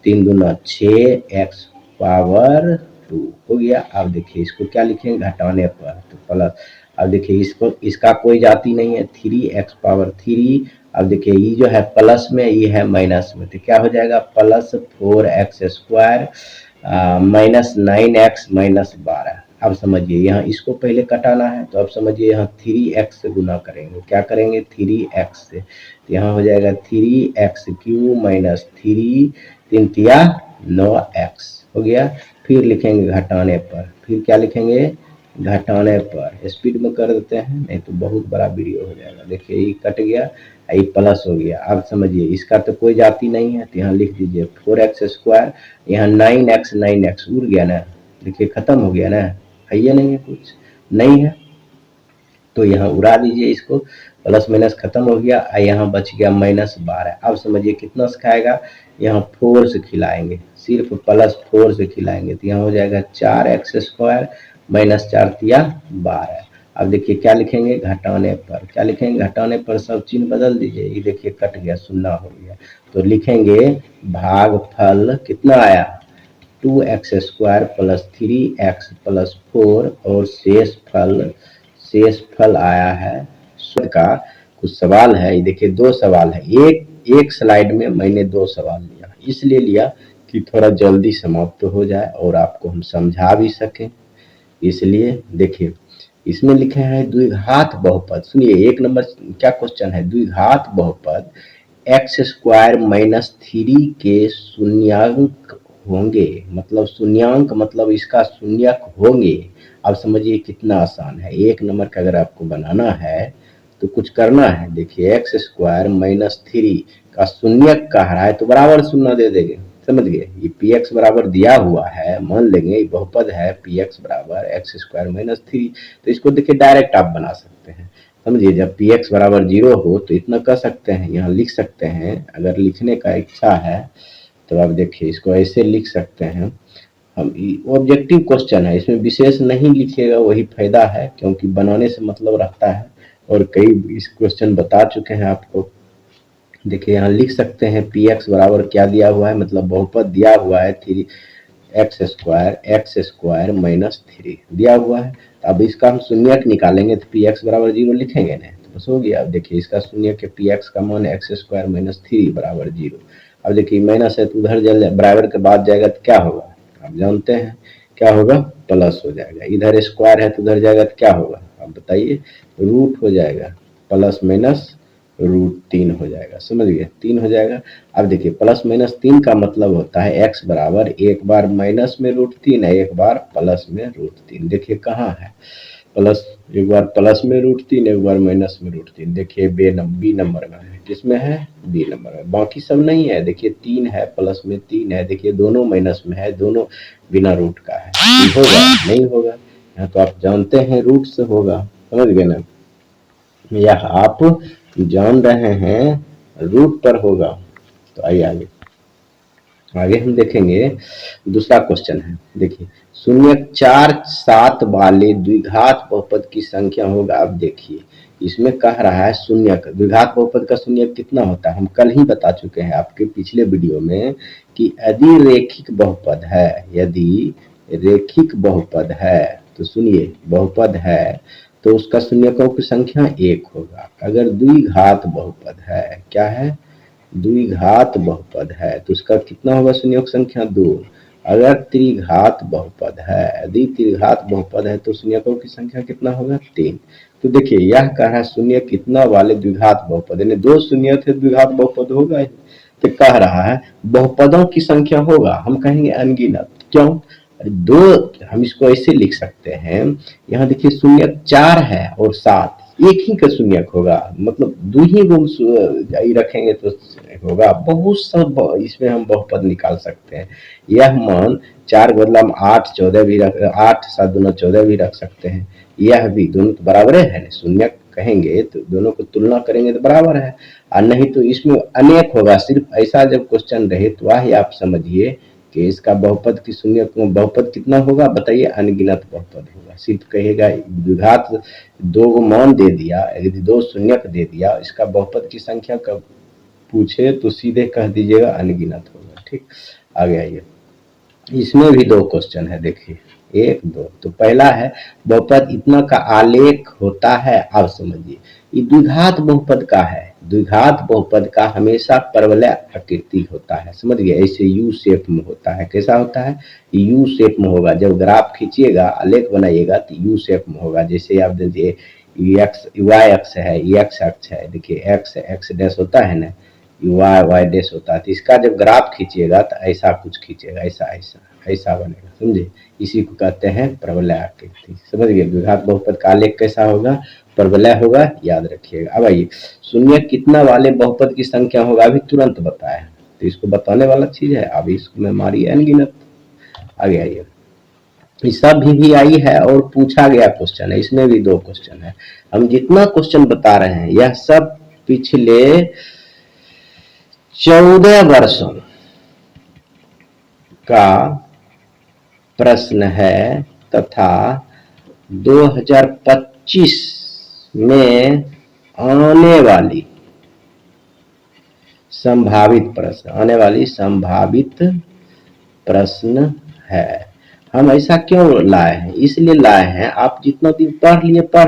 Speaker 1: 3 दूना 6x⁴ 2 हो गया। अब देखिए इसको क्या लिखेंगे, घटाने पर तो प्लस। अब देखिए इसको, इसका कोई जाति नहीं है, 3x⁴। अब देखिए ये जो है प्लस में, ये है माइनस में, तो क्या हो जाएगा, +4x² - 9x - 12। अब समझिए यहाँ इसको पहले कटाना है, तो अब समझिए यहाँ 3x से गुना करेंगे, क्या करेंगे 3x से, तो यहाँ हो जाएगा 3x³ - 3 3 तिया 9x हो गया। फिर लिखेंगे घटाने पर, फिर क्या लिखेंगे, घटाने पर स्पीड में कर देते हैं, नहीं तो बहुत बड़ा वीडियो हो जाएगा। देखिए ये कट गया, ये प्लस हो गया। अब समझिए इसका तो कोई जाति नहीं है, तो यहाँ लिख दीजिए 4x², यहाँ 9x उड़ गया ना, देखिए खत्म हो गया ना, है ये नहीं है, कुछ नहीं है, तो यहाँ उड़ा दीजिए इसको, प्लस माइनस खत्म हो गया, यहाँ बच गया -12। अब समझिए कितना से खाएगा, यहाँ 4 से खिलाएंगे, सिर्फ +4 से खिलाएंगे, तो यहाँ हो जाएगा 4x² - 4 तिया 12। अब देखिए क्या लिखेंगे, घटाने पर, क्या लिखेंगे, घटाने पर सब चिन्ह बदल दीजिए, ये देखिए कट गया, शून्य हो गया, तो लिखेंगे भागफल कितना आया, 2x² + 3x + 4, और शेषफल आया है का। कुछ सवाल है, ये देखिए 2 सवाल है, एक स्लाइड में मैंने 2 सवाल लिया, इसलिए लिया कि थोड़ा जल्दी समाप्त हो जाए और आपको हम समझा भी सकें, इसलिए देखिए इसमें लिखे हैं द्विघात बहुपद। सुनिए 1 नंबर क्या क्वेश्चन है, द्विघात बहुपद x² - 3 के शून्यांक होंगे, मतलब शून्यांक मतलब इसका शून्यक होंगे। अब समझिए कितना आसान है, 1 नंबर का अगर आपको बनाना है तो कुछ करना है, देखिए x² - 3 का शून्यक कह रहा है तो बराबर शून्य दे देंगे, समझ गए। ये px बराबर दिया हुआ है, मान लेंगे ये बहुपद है, px बराबर x² - 3, तो इसको देखिए डायरेक्ट आप बना सकते हैं, समझिए। जब px बराबर 0 हो तो इतना कर सकते हैं, यहाँ लिख सकते हैं, अगर लिखने का इच्छा है तो आप देखिए इसको ऐसे लिख सकते हैं। हम ऑब्जेक्टिव क्वेश्चन है, इसमें विशेष नहीं लिखिएगा, वही फायदा है, क्योंकि बनाने से मतलब रहता है, और कई इस क्वेश्चन बता चुके हैं आपको। देखिए यहाँ लिख सकते हैं px बराबर क्या दिया हुआ है, मतलब बहुपद दिया हुआ है 3x² - 3 दिया हुआ है। तो अब इसका हम शून्यक निकालेंगे, तो px बराबर 0 लिखेंगे ना, तो बस हो गया। अब देखिए इसका शून्यक के px का मान x² - 3 बराबर 0। अब देखिए माइनस है तो उधर जल बराबर के बाद जाएगा तो क्या होगा, आप जानते हैं क्या होगा, प्लस हो जाएगा। इधर स्क्वायर है तो उधर जाएगा तो क्या होगा, आप बताइए, रूट हो जाएगा, प्लस माइनस √3 हो जाएगा, समझ गए, 3 हो जाएगा। अब देखिए +-3 का मतलब होता है x बराबर एक बार माइनस में √3 है, एक बार प्लस में √3। देखिए कहाँ है प्लस, एक बार प्लस में √3, एक बार माइनस में √3। देखिए बी नंबर में है, किसमें है, बी नंबर में, बाकी सब नहीं है। देखिए 3 है, प्लस में 3 है, देखिए दोनों माइनस में है, दोनों बिना रूट का है, होगा नहीं होगा, यहाँ तो आप जानते हैं रूट से होगा, समझ गए ना, यह आप जान रहे हैं रूट पर होगा। तो आइए आगे आगे हम देखेंगे, दूसरा क्वेश्चन है, देखिए 0.4 7 वाले द्विघात बहुपद की संख्या होगा। अब देखिए इसमें कह रहा है शून्यक, द्विघात बहुपद का शून्यक कितना होता है, हम कल ही बता चुके हैं आपके पिछले वीडियो में कि यदि रैखिक बहुपद है, यदि रैखिक बहुपद है, तो सुनिए बहुपद है तो उसका शून्यकों की संख्या 1 होगा। अगर द्विघात बहुपद है, क्या है, द्विघात बहुपद है, तो उसका कितना होगा शून्यक संख्या 2। अगर त्रिघात बहुपद है, यदि त्रिघात बहुपद है तो शून्यकों की संख्या कितना होगा 3। तो देखिए यह कह रहा है शून्य कितना वाले द्विघात बहुपद, यानी दो शून्य थे द्विघात बहुपद होगा ही। तो कह रहा है बहुपदों की संख्या होगा, हम कहेंगे अनगिनत। क्यों? दो, हम इसको ऐसे लिख सकते हैं, यहाँ देखिए शून्य 4 है और 7, एक ही का शून्यक होगा, मतलब दो ही गुण रखेंगे तो होगा। बहुत सब इसमें हम बहुपद निकाल सकते हैं। यह मान 4 के बदला हम 8 14 भी रख, 8 7 दूना 14 भी रख सकते हैं। यह भी दोनों तो बराबर है, शून्य कहेंगे तो दोनों को तुलना करेंगे तो बराबर है, और नहीं तो इसमें अनेक होगा। सिर्फ ऐसा जब क्वेश्चन रहे तो वही आप समझिए कि इसका बहुपद की शून्य बहुपद कितना होगा, बताइए, अनगिनत बहुपद होगा। सिर्फ कहेगा द्विघात दो मान दे दिया, यदि दो शून्यक दे दिया, इसका बहुपद की संख्या कब पूछे तो सीधे कह दीजिएगा अनगिनत होगा। ठीक, आगे आइए, इसमें भी दो क्वेश्चन है, देखिए 1 2। तो पहला है बहुपद इतना का आलेख होता है, आप समझिए ये द्विघात बहुपद का है। द्विघात बहुपद का हमेशा परवलय आकृति होता है, समझ गए, ऐसे यू शेप में होता है। कैसा होता है? यू शेप में होगा। जब ग्राफ खींचिएगा, आलेख बनाइएगा तो यू शेप में होगा। जैसे आप देखिए एक्स वाई अक्ष है, एक्स अक्ष है, देखिए एक्स एक्स डैश होता है ना, वाई वाई डैश होता है। तो इसका जब ग्राफ खींचिएगा तो ऐसा कुछ खींचेगा, ऐसा ऐसा ऐसा बनेगा, समझे। इसी को कहते हैं परवलय आकृति, समझ गए। द्विघात बहुपद का आलेख कैसा होगा? परवलय होगा, याद रखिएगा। अब आइए, शून्य कितना वाले बहुपद की संख्या होगा, अभी तुरंत बताया, तो इसको बताने वाला चीज है। अभी इसको मैं मारिए अनगिनत। आगे आइए, सब भी आई है और पूछा गया क्वेश्चन है, इसमें भी दो क्वेश्चन है। हम जितना क्वेश्चन बता रहे हैं यह सब पिछले 14 वर्षों का प्रश्न है तथा 2025 में आने वाली संभावित प्रश्न है। हम ऐसा क्यों लाए हैं? इसलिए लाए हैं, आप जितना दिन पढ़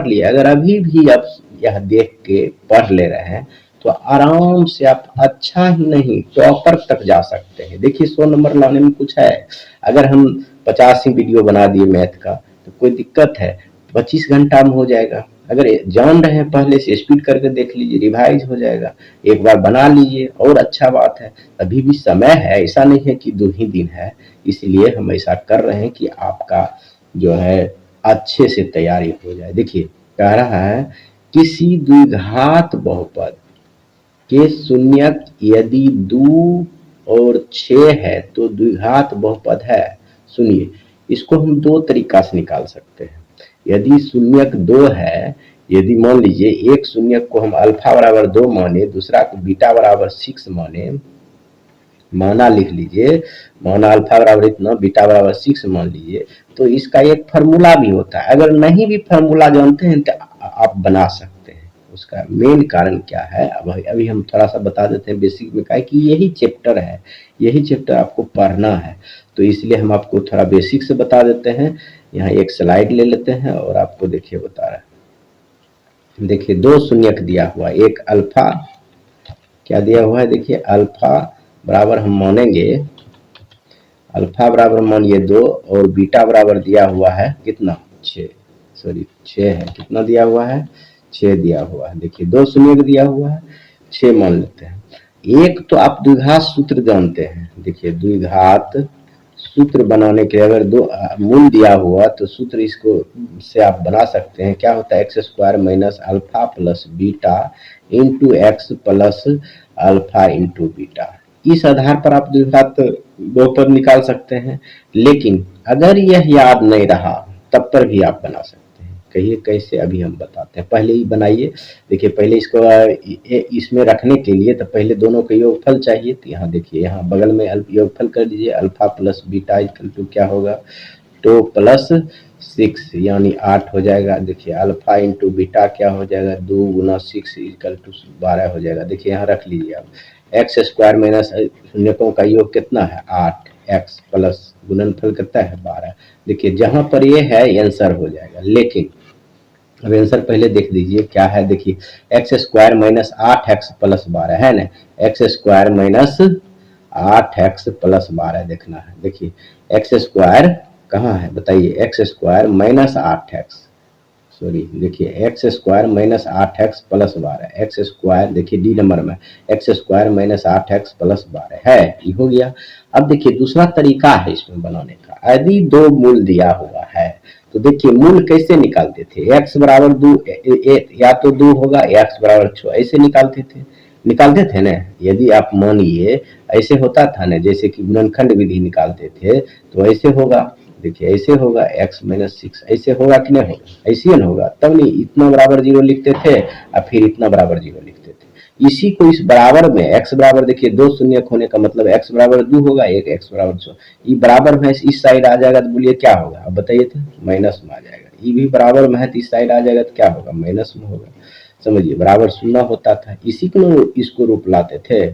Speaker 1: लिए, अगर अभी भी आप यह देख के पढ़ ले रहे हैं तो आराम से आप अच्छा ही नहीं टॉपर तक जा सकते हैं। देखिए 100 नंबर लाने में कुछ है। अगर हम 50 ही वीडियो बना दिए मैथ का तो कोई दिक्कत है, 25 घंटा में हो जाएगा। अगर जान रहे हैं पहले से, स्पीड करके देख लीजिए, रिवाइज हो जाएगा। एक बार बना लीजिए और अच्छा बात है। अभी भी समय है, ऐसा नहीं है कि 2 ही दिन है। इसलिए हम ऐसा कर रहे हैं कि आपका जो है अच्छे से तैयारी हो जाए। देखिए कह रहा है किसी द्विघात बहुपद के शून्यक यदि 2 और 6 है तो द्विघात बहुपद है। सुनिए, इसको हम दो तरीका से निकाल सकते हैं। यदि शून्यक 2 है, यदि मान लीजिए एक शून्यक को हम अल्फा बराबर 2 माने, दूसरा को बीटा बराबर 6 माने, माना लिख लीजिए, माना अल्फा बराबर इतना, बीटा बराबर 6 मान लीजिए, तो इसका एक फार्मूला भी होता है। अगर नहीं भी फार्मूला जानते हैं तो आप बना सकते हैं। उसका मेन कारण क्या है, अब अभी हम थोड़ा सा बता देते हैं बेसिक में, क्या है कि यही चैप्टर है, यही चैप्टर आपको पढ़ना है, तो इसलिए हम आपको थोड़ा बेसिक से बता देते हैं। यहाँ एक स्लाइड ले लेते हैं और आपको देखिए बता रहा है। देखिए 2 शून्यक दिया हुआ, एक अल्फा क्या दिया हुआ है, देखिए अल्फा बराबर हम मानेंगे, अल्फा बराबर मानिए 2 और बीटा बराबर दिया हुआ है कितना 6, सॉरी 6 है, कितना दिया हुआ है 6 दिया हुआ है। देखिए 2 शून्य दिया हुआ है, 6 मान लेते हैं। एक तो आप द्विघात सूत्र जानते हैं, देखिए द्विघात सूत्र बनाने के अगर दो मूल दिया हुआ तो सूत्र इसको से आप बना सकते हैं। क्या होता है, x square minus alpha plus beta into x plus alpha into beta. इस आधार पर आप द्विघात बहुपद निकाल सकते हैं। लेकिन अगर यह याद नहीं रहा तब पर भी आप बना सकते हैं। कहिए कैसे, अभी हम बताते हैं। पहले ही बनाइए, देखिए पहले इसको इसमें रखने के लिए तो पहले दोनों का योगफल चाहिए। तो यहाँ देखिए, यहाँ बगल में योगफल कर दीजिए, alpha plus beta equal to क्या होगा 2 प्लस 6 यानी 8 हो जाएगा। देखिए अल्फा इंटू बीटा क्या हो जाएगा 2 गुना 6 इक्वल टू 12 हो जाएगा। देखिए यहाँ रख लीजिए आप, एक्स स्क्वायर माइनस शून्यकों का योग कितना है 8, एक्स प्लस गुणनफल कितना है 12। देखिए जहां पर ये है आंसर हो जाएगा। लेकिन अब आंसर पहले देख दीजिए क्या है, देखिए x square minus 8 x plus 12 है ना, x square minus 8x plus 12 देखना है। देखिए एक्स स्क्वायर कहाँ है बताइए, x square minus 8x, sorry देखिए x square minus 8x plus 12, x square देखिए डी नंबर में x square minus 8x plus 12 है, ये हो गया। अब देखिए दूसरा तरीका है इसमें बनाने का, यदि दो मूल दिया हुआ है तो देखिए मूल कैसे निकालते थे, x बराबर 2 या तो 2 होगा या x बराबर 6, ऐसे निकालते थे ना। यदि आप मानिए ऐसे होता था ना, जैसे कि गुणनखंड विधि निकालते थे तो ऐसे होगा, देखिए ऐसे होगा x माइनस 6, ऐसे होगा कि नहीं होगा, ऐसे ना होगा, तब नहीं इतना बराबर 0 लिखते थे और फिर इतना बराबर 0 लिखते थे। इसी को इस बराबर में x बराबर देखिए दो शून्य होने का मतलब x बराबर 2 होगा, एक x बराबर 6, ये बराबर में इस साइड आ जाएगा तो बोलिए क्या होगा, अब बताइए तो माइनस में आ जाएगा। ये भी बराबर में है तो इस साइड आ जाएगा तो क्या होगा, माइनस में होगा। समझिए बराबर शून्य होता था, इसी को इसको रूप लाते थे।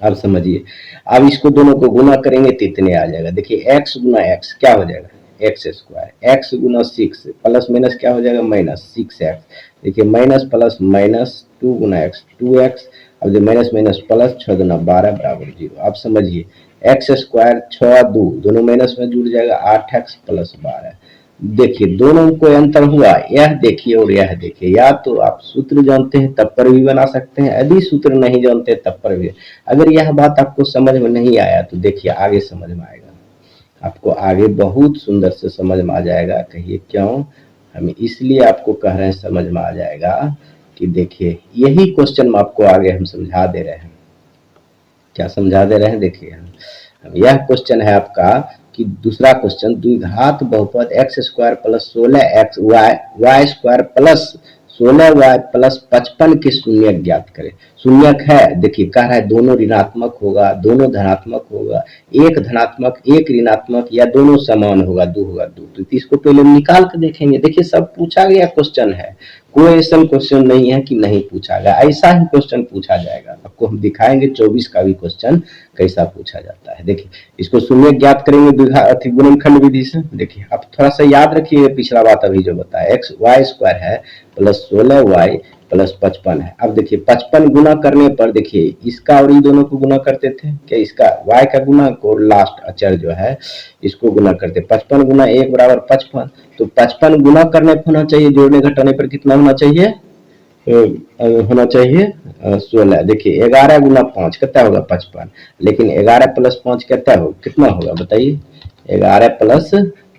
Speaker 1: अब समझिए, अब इसको दोनों को गुना करेंगे तो इतने आ जाएगा। देखिए x गुना x क्या हो जाएगा, एक्स स्क्वायर, x गुना 6 प्लस माइनस क्या हो जाएगा, माइनस 6x। देखिए माइनस प्लस माइनस 2 गुना x 2x, अब जो माइनस माइनस प्लस 6 गुना 12 बराबर 0। अब समझिए एक्स स्क्वायर 6 2 दोनों माइनस में जुड़ जाएगा 8x प्लस 12। देखिए दोनों को अंतर हुआ, यह देखिए और यह देखिए, या तो आप सूत्र जानते हैं तब पर भी बना सकते हैं, यदि सूत्र नहीं जानते तब पर भी। अगर यह बात आपको समझ में नहीं आया तो देखिए आगे समझ में आएगा, आपको आगे बहुत सुंदर से समझ में आ जाएगा। कहिए क्यों, हम इसलिए आपको कह रहे हैं समझ में आ जाएगा कि देखिए यही क्वेश्चन में आपको आगे हम समझा दे रहे हैं। क्या समझा दे रहे हैं, देखिए हम यह क्वेश्चन है आपका कि दूसरा क्वेश्चन, द्विघात बहुपद x square plus 16 x y square plus 16 y plus 55 के शून्यक ज्ञात करें। शून्यक है, देखिए कह रहा है दोनों ऋणात्मक होगा, दोनों धनात्मक होगा, एक धनात्मक एक ऋणात्मक, या दोनों समान होगा, दो होगा दो। तो इसको पहले निकाल कर देखेंगे। देखिए सब पूछा गया क्वेश्चन है, कोई ऐसा क्वेश्चन नहीं है कि नहीं पूछा गया, ऐसा ही क्वेश्चन पूछा जाएगा। आपको हम दिखाएंगे 24 का भी क्वेश्चन कैसा पूछा जाता है। देखिए इसको शून्य ज्ञात करेंगे गुणनखंड विधि से। देखिए अब थोड़ा सा याद रखिए पिछला बात अभी जो बताया, एक्स वाई स्क्वायर है प्लस 16 वाई प्लस 55 है। अब देखिए 55 गुना करने पर देखिए इसका और ये दोनों को गुना करते थे क्या, इसका y का गुना को लास्ट अचर जो है इसको गुना करते, 55 गुना 1 बराबर 55, तो 55 गुना करने पर होना चाहिए, जोड़ने घटाने पर कितना होना चाहिए, होना चाहिए 16। देखिए 11 गुना 5 कितना होगा 55, लेकिन 11 प्लस 5 कितना होगा बताइए, 11 प्लस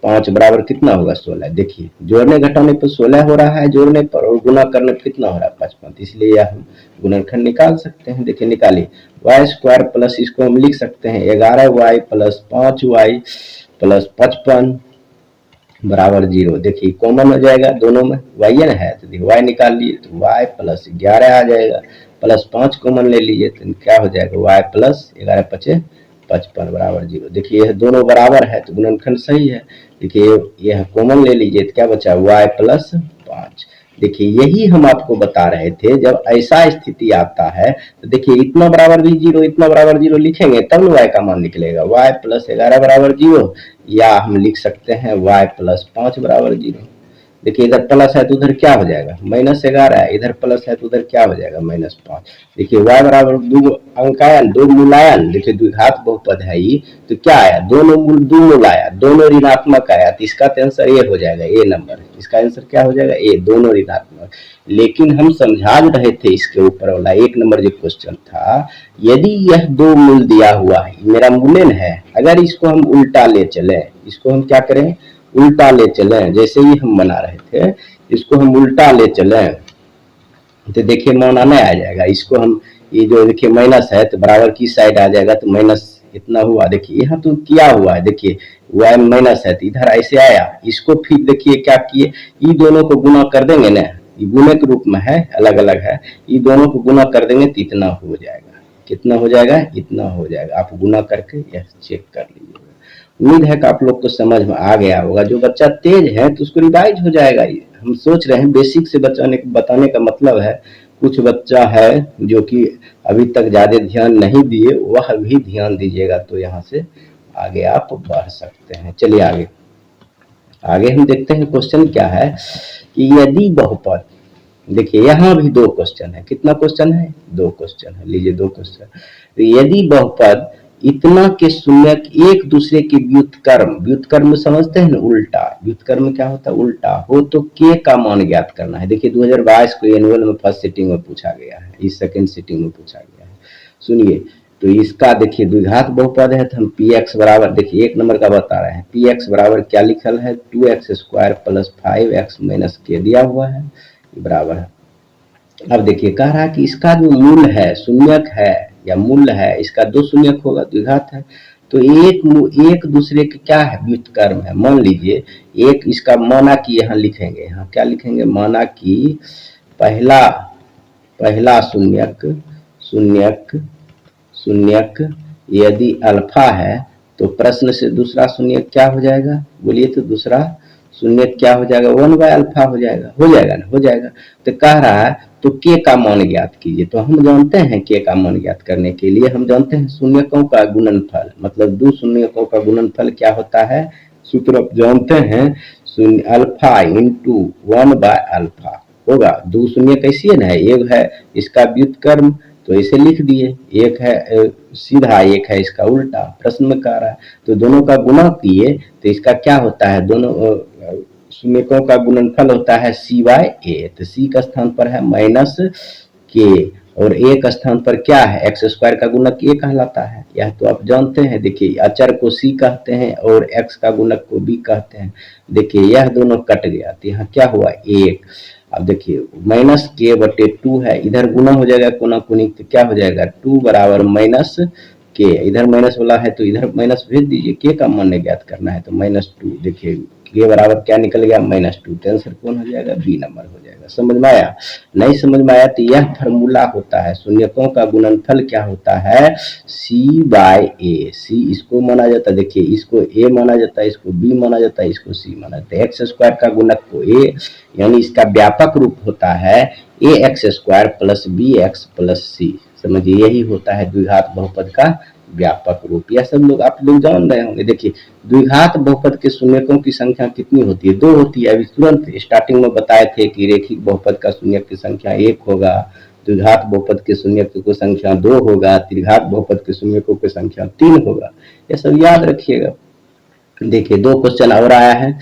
Speaker 1: 5 बराबर कितना होगा 16। देखिए जोड़ने घटाने पर 16 हो रहा है जोड़ने पर, और गुना करने पर कितना हो रहा है 55, इसलिए हम गुणनखंड निकाल सकते हैं। देखिए निकालिए, वाई स्क्वायर प्लस इसको हम लिख सकते हैं 11y प्लस 5y प्लस 55 बराबर 0। देखिए कॉमन हो जाएगा दोनों में, वाई न है तो देखिए वाई निकाल लिए तो वाई प्लस 11 आ जाएगा, प्लस 5 कॉमन ले लीजिए तो क्या हो जाएगा, वाई प्लस 11 पचे 55 बराबर 0। देखिए यह दोनों बराबर है तो गुणनखंड सही है। देखिए यह कॉमन ले लीजिए तो क्या बचा, वाई प्लस 5। देखिए यही हम आपको बता रहे थे, जब ऐसा स्थिति आता है तो देखिए इतना बराबर भी 0 इतना बराबर 0 लिखेंगे तब न y का मान निकलेगा, y प्लस 11 बराबर 0, या हम लिख सकते हैं y प्लस 5 बराबर 0। देखिए इधर प्लस है तो उधर क्या हो जाएगा माइनस 11, इधर प्लस है तो उधर क्या हो जाएगा माइनस 5। देखिए y बराबर दो अंकायन दो मूलायन, देखिए द्विघात बहुपद है ये, तो क्या आया, दोनों मूल दो मूल आया, दोनों ऋणात्मक आया, तो इसका आंसर ए हो जाएगा, ए नंबर, इसका आंसर क्या हो जाएगा ए, दोनों ऋणात्मक। लेकिन हम समझा रहे थे इसके ऊपर वाला 1 नंबर जो क्वेश्चन था, यदि यह दो मूल दिया हुआ है, मेरा मूलन है, अगर इसको हम उल्टा ले चले, इसको हम क्या करें उल्टा ले चलें, जैसे ही हम बना रहे थे इसको हम उल्टा ले चलें तो देखिए माना नहीं आ जाएगा। इसको हम ये जो देखिए माइनस है तो बराबर की साइड आ जाएगा, तो माइनस इतना हुआ, देखिए यहाँ तो किया हुआ है, देखिए y माइनस है तो इधर ऐसे आया, इसको फिर देखिए क्या किए, ये दोनों को गुना कर देंगे ना, ये गुणे के रूप में है अलग अलग है, ये दोनों को गुना कर देंगे तो इतना हो जाएगा, कितना हो जाएगा इतना हो जाएगा। आप गुना करके यह चेक कर लीजिएगा। उम्मीद है कि आप लोग को समझ में आ गया होगा। जो बच्चा तेज है तो उसको रिवाइज हो जाएगा, ये हम सोच रहे हैं बेसिक से बताने का मतलब है। कुछ बच्चा है जो कि अभी तक ज्यादा ध्यान नहीं दिए, वह भी ध्यान दीजिएगा तो यहाँ से आगे आप बढ़ सकते हैं। चलिए आगे हम देखते हैं क्वेश्चन क्या है कि यदि बहुपद देखिए यहाँ भी दो क्वेश्चन है, कितना क्वेश्चन है, दो क्वेश्चन है, लीजिए दो क्वेश्चन। तो यदि बहुपद इतना के शून्यक एक दूसरे के व्युत्क्रम, व्युत्क्रम समझते हैं ना, उल्टा, व्युत्क्रम क्या होता है, उल्टा हो तो के का मान ज्ञात करना है। देखिए 2022 को एनुअल में फर्स्ट सिटिंग में पूछा गया है, इस सेकंड सिटिंग में पूछा गया है। सुनिए, तो इसका देखिए द्विघात बहुपद है तो हम पी एक्स बराबर, देखिए एक नंबर का बता रहे हैं, पी एक्स बराबर क्या लिखल है, 2x² प्लस 5x माइनस के दिया हुआ है, बराबर है। अब देखिए कह रहा है कि इसका जो मूल है, शून्यक है या मूल है, इसका दो शून्यक होगा, द्विघात है, तो एक दूसरे के क्या है, व्युत्क्रम है। मान लीजिए एक इसका माना कि यहाँ लिखेंगे, यहाँ क्या लिखेंगे, माना कि पहला पहला शून्यक शून्यक शून्यक यदि अल्फा है तो प्रश्न से दूसरा शून्यक क्या हो जाएगा, बोलिए तो दूसरा शून्यक क्या हो जाएगा, 1/अल्फा हो जाएगा, हो जाएगा ना, हो जाएगा। तो कह रहा है तो के का मान ज्ञात कीजिए, तो हम जानते हैं के का मान ज्ञात करने के लिए हम जानते हैं शून्यकों का गुणनफल, मतलब दो शून्यकों का गुणनफल क्या होता है, सूत्र जानते हैं, शून्य अल्फा इंटू 1/अल्फा होगा। दो शून्य कैसी है ना, एक है इसका व्युत्क्रम तो इसे लिख दिए, एक है सीधा, एक है इसका उल्टा, प्रश्न में कह रहा है तो दोनों का गुणा किए तो इसका क्या होता है, दोनों शून्यकों का गुणनफल होता है c/a, तो c का स्थान पर है माइनस के और a का स्थान पर क्या है, x² का गुणक a कहलाता है, यह तो आप जानते हैं। देखिए अचर को c कहते हैं और x का गुणक को b कहते हैं। देखिए यह दोनों कट गया तो यहाँ क्या हुआ, 1। अब देखिए माइनस के बटे 2 है, इधर गुना हो जाएगा कोना कोनी, तो क्या हो जाएगा 2 बराबर माइनस के, इधर माइनस वाला है तो इधर माइनस भेज दीजिए, के का मान ज्ञात करना है तो -2। देखिए के बराबर क्या निकल गया, -2, तो आंसर कौन हो जाएगा, बी नंबर हो जाएगा। समझ में आया, नहीं समझ में आया तो यह फॉर्मूला होता है, शून्यकों का गुणनफल क्या होता है, c/a, c इसको माना जाता है, देखिए इसको a माना जाता है, इसको b माना जाता है, इसको c माना जाता है, x² का गुणक को a, यानी इसका व्यापक रूप होता है ax² plus bx plus c। समझिए यही होता है द्विघात बहुपद का व्यापक रूप, यह सब लोग आप लोग जान रहे होंगे। देखिए द्विघात बहुपद के शून्यकों की संख्या कितनी होती है, 2 होती है। अभी तुरंत स्टार्टिंग में बताए थे कि रेखिक बहुपद का शून्यक की संख्या 1 होगा, द्विघात बहुपद के शून्यकों की संख्या 2 होगा, त्रिघात बहुपद के शून्यकों की संख्या 3 होगा, यह सब याद रखिएगा। देखिए 2 क्वेश्चन और आया है,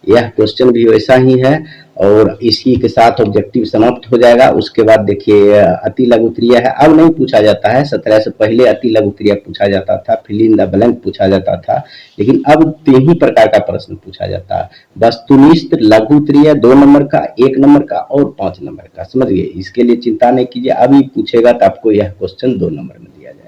Speaker 1: यह क्वेश्चन भी वैसा ही है और इसी के साथ ऑब्जेक्टिव समाप्त हो जाएगा। उसके बाद देखिए अति लघु क्रिया है, अब नहीं पूछा जाता है, 17 से पहले अति लघु क्रिया पूछा जाता था, फिल इन द ब्लैंक पूछा जाता था, लेकिन अब 3 ही प्रकार का प्रश्न पूछा जाता है, वस्तुनिष्ठ लघु क्रिया 2 नंबर का, 1 नंबर का और 5 नंबर का। समझिए, इसके लिए चिंता नहीं कीजिए, अभी पूछेगा तो आपको यह क्वेश्चन 2 नंबर में दिया जाएगा।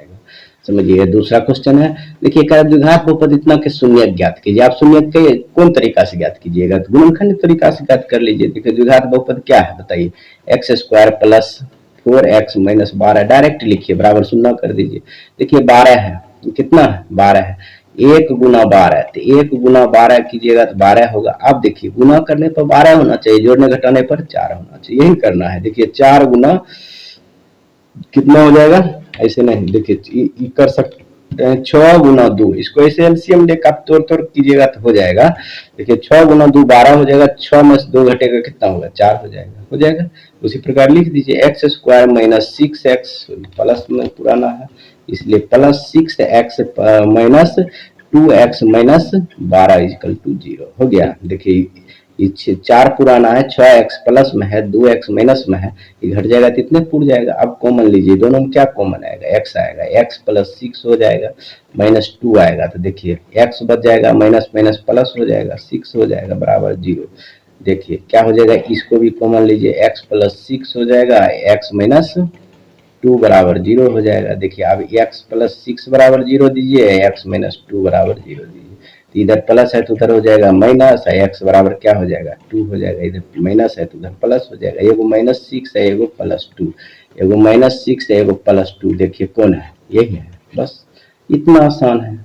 Speaker 1: समझिए दूसरा क्वेश्चन है, देखिए द्विघात बहुपद इतना के शून्यक ज्ञात कीजिए। आप शून्यक के कौन तरीका से ज्ञात कीजिएगा, तो गुणनखंड तरीका से ज्ञात कर लीजिए। देखिए द्विघात बहुपद क्या है बताइए, x² plus 4x minus 12, direct लिखिए, बराबर 0 कर दीजिए। देखिए 12 है, कितना है, 12 है, 1 गुना 12, तो 1 गुना 12 कीजिएगा तो 12 होगा। अब देखिए गुना करने पर 12 होना चाहिए, जोड़ने घटाने पर 4 होना चाहिए, यही करना है। देखिए 4 गुना कितना हो जाएगा, ऐसे नहीं, देखिए कर सकते हैं 6 गुना 2, इसको ऐसे एलसीएम लेकर आप तोड़ कीजिएगा तो हो जाएगा। देखिए 6 गुना 2 12 हो जाएगा, 6 में 2 घटेगा कितना होगा, 4 हो जाएगा, हो जाएगा। उसी प्रकार लिख दीजिए x² माइनस 6x, प्लस में पुराना है इसलिए plus 6x minus 2x minus 12 equal to 0 हो गया। देखिए 4 पुराना है, 6x प्लस में है, 2x माइनस में है, ये घट जाएगा तो इतने पुर जाएगा। अब कॉमन लीजिए, दोनों में क्या कॉमन आएगा, x आएगा, x प्लस 6 हो जाएगा, माइनस 2 आएगा, तो देखिए x बच जाएगा, माइनस माइनस प्लस हो जाएगा, 6 हो जाएगा बराबर 0। देखिए क्या हो जाएगा, इसको भी कॉमन लीजिए, x प्लस 6 हो जाएगा, x माइनस 2 बराबर 0 हो जाएगा। देखिए अब x प्लस 6 बराबर 0 दीजिए, x माइनस 2 बराबर 0 दीजिए, तो इधर प्लस है तो उधर हो जाएगा माइनस, x बराबर क्या हो जाएगा 2 हो जाएगा, इधर माइनस है तो उधर प्लस हो जाएगा। एगो -6 है, एगो +2, एगो -6 है, एगो +2, देखिए कौन है, यही है, बस इतना आसान है।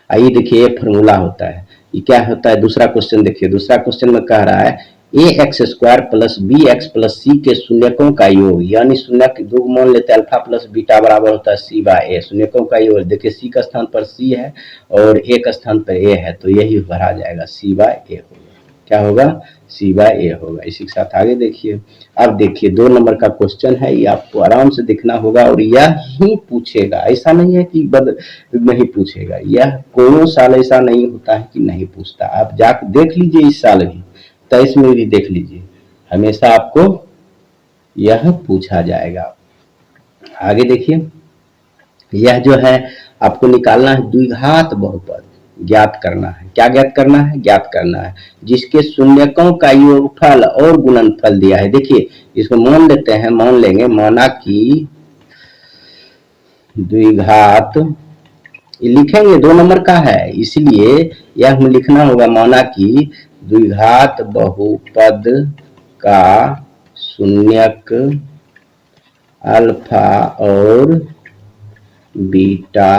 Speaker 1: आइए देखिए ये फॉर्मूला होता है, ये क्या होता है। दूसरा क्वेश्चन देखिए, दूसरा क्वेश्चन में कह रहा है ax² plus bx plus c के शून्यकों का योग, यानी शून्यक दो मान लेते हैं, अल्फा प्लस बीटा बराबर होता है c/a, शून्यकों का योग। देखिए c का स्थान पर c है और a का स्थान पर a है, तो यही भरा जाएगा, c/a होगा, क्या होगा, सी बाय ए होगा। इसी के साथ आगे देखिए। अब देखिए 2 नंबर का क्वेश्चन है, ये आपको आराम से देखना होगा और यह ही पूछेगा, ऐसा नहीं है कि नहीं पूछेगा। यह कोई साल ऐसा नहीं होता है कि नहीं पूछता। आप जाकर देख लीजिए, इस साल भी 23 में भी देख लीजिए, हमेशा आपको यह पूछा जाएगा। आगे देखिए, यह जो है आपको निकालना है द्विघात बहुपद, ज्ञात करना है। क्या ज्ञात करना है? ज्ञात करना है जिसके शून्यकों का योगफल और गुणनफल दिया है। देखिए इसको मान लेते हैं, मान लेंगे, माना कि द्विघात, लिखेंगे 2 नंबर का है इसलिए यह हमें लिखना होगा, माना कि द्विघात बहुपद का शून्यक अल्फा और बीटा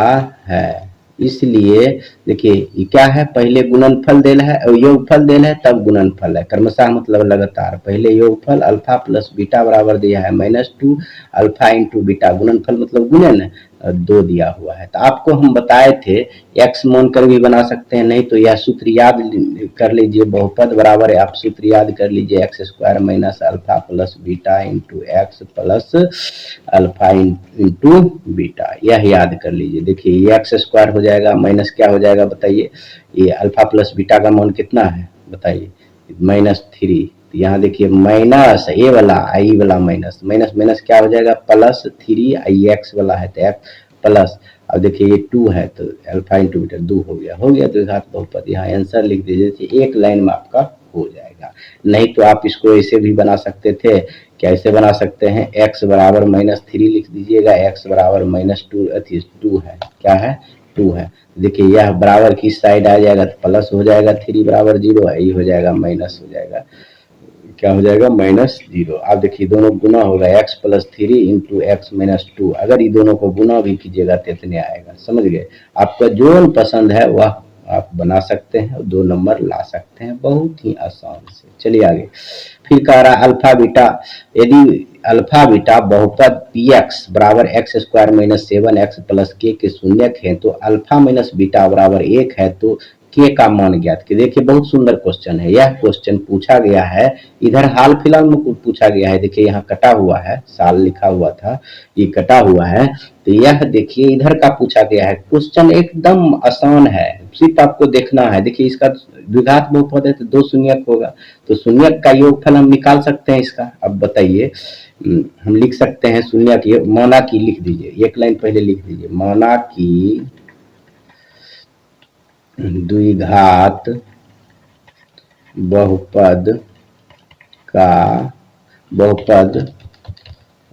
Speaker 1: है। इसलिए देखिए ये क्या है, पहले गुणनफल देना है और योगफल देना है, तब गुणनफल है। क्रमशः मतलब लगातार, पहले योगफल अल्फा प्लस बीटा बराबर दिया है -2 अल्फा इंटू बीटा, गुणनफल मतलब गुणन 2 दिया हुआ है। तो आपको हम बताए थे एक्स मान कर भी बना सकते हैं, नहीं तो यह सूत्र याद कर लीजिए, बहुपद बराबर है, आप सूत्र याद कर लीजिए, x square minus alpha plus beta into x plus alpha into beta, यह याद कर लीजिए। देखिए ये एक्स स्क्वायर हो जाएगा, माइनस क्या हो जाएगा बताइए, ये अल्फा प्लस बीटा का मान कितना है बताइए, -3। यहाँ देखिए माइनस ए वाला आई वाला माइनस, माइनस माइनस क्या हो जाएगा, +3 आई एक्स वाला है तो एक्स प्लस, अब देखिए ये 2 है तो अल्फा इंटू बीटा 2 हो गया द्विघात बहुपद। यहाँ आंसर लिख दीजिए, एक लाइन में आपका हो जाएगा। नहीं तो आप इसको ऐसे भी बना सकते थे, कैसे बना सकते हैं, x बराबर -3 लिख दीजिएगा, x बराबर -2 है, क्या है 2 है। देखिए यह बराबर किस साइड आ जाएगा तो प्लस हो जाएगा, 3 बराबर 0 है, ये हो जाएगा माइनस हो जाएगा, क्या हो जाएगा -0। आप देखिए दोनों गुना होगा, x प्लस 3 इंटू एक्स -2, अगर ये दोनों को गुना भी कीजिएगा तो इतने आएगा। समझ गए, आपका जो पसंद है वह आप बना सकते हैं और 2 नंबर ला सकते हैं बहुत ही आसान से। चलिए आगे, फिर कह रहा है अल्फा बीटा, यदि अल्फा बीटा बहुपद पी एक्स बराबर x square minus 7x plus के शून्यक है तो अल्फा माइनस बीटा बराबर 1 है तो के का मान ज्ञात कीजिए। देखिए बहुत सुंदर क्वेश्चन है, यह क्वेश्चन पूछा गया है, इधर हाल फिलहाल में पूछा गया है। देखिए यहाँ कटा हुआ है, साल लिखा हुआ था, ये कटा हुआ है, तो यह देखिए इधर का पूछा गया है। क्वेश्चन एकदम आसान है, सिर्फ आपको देखना है। देखिए इसका द्विघात बहुपद है तो 2 शून्यक होगा, तो शून्यक का योगफल हम निकाल सकते हैं इसका। अब बताइए, हम लिख सकते हैं शून्यक, ये माना की लिख दीजिए, एक लाइन पहले लिख दीजिए, माना की द्विघात बहुपद का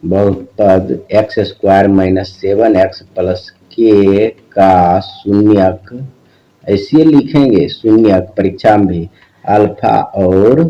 Speaker 1: बहुपद x square minus 7x plus के का शून्यक, ऐसे लिखेंगे शून्यक परीक्षा में भी, अल्फा और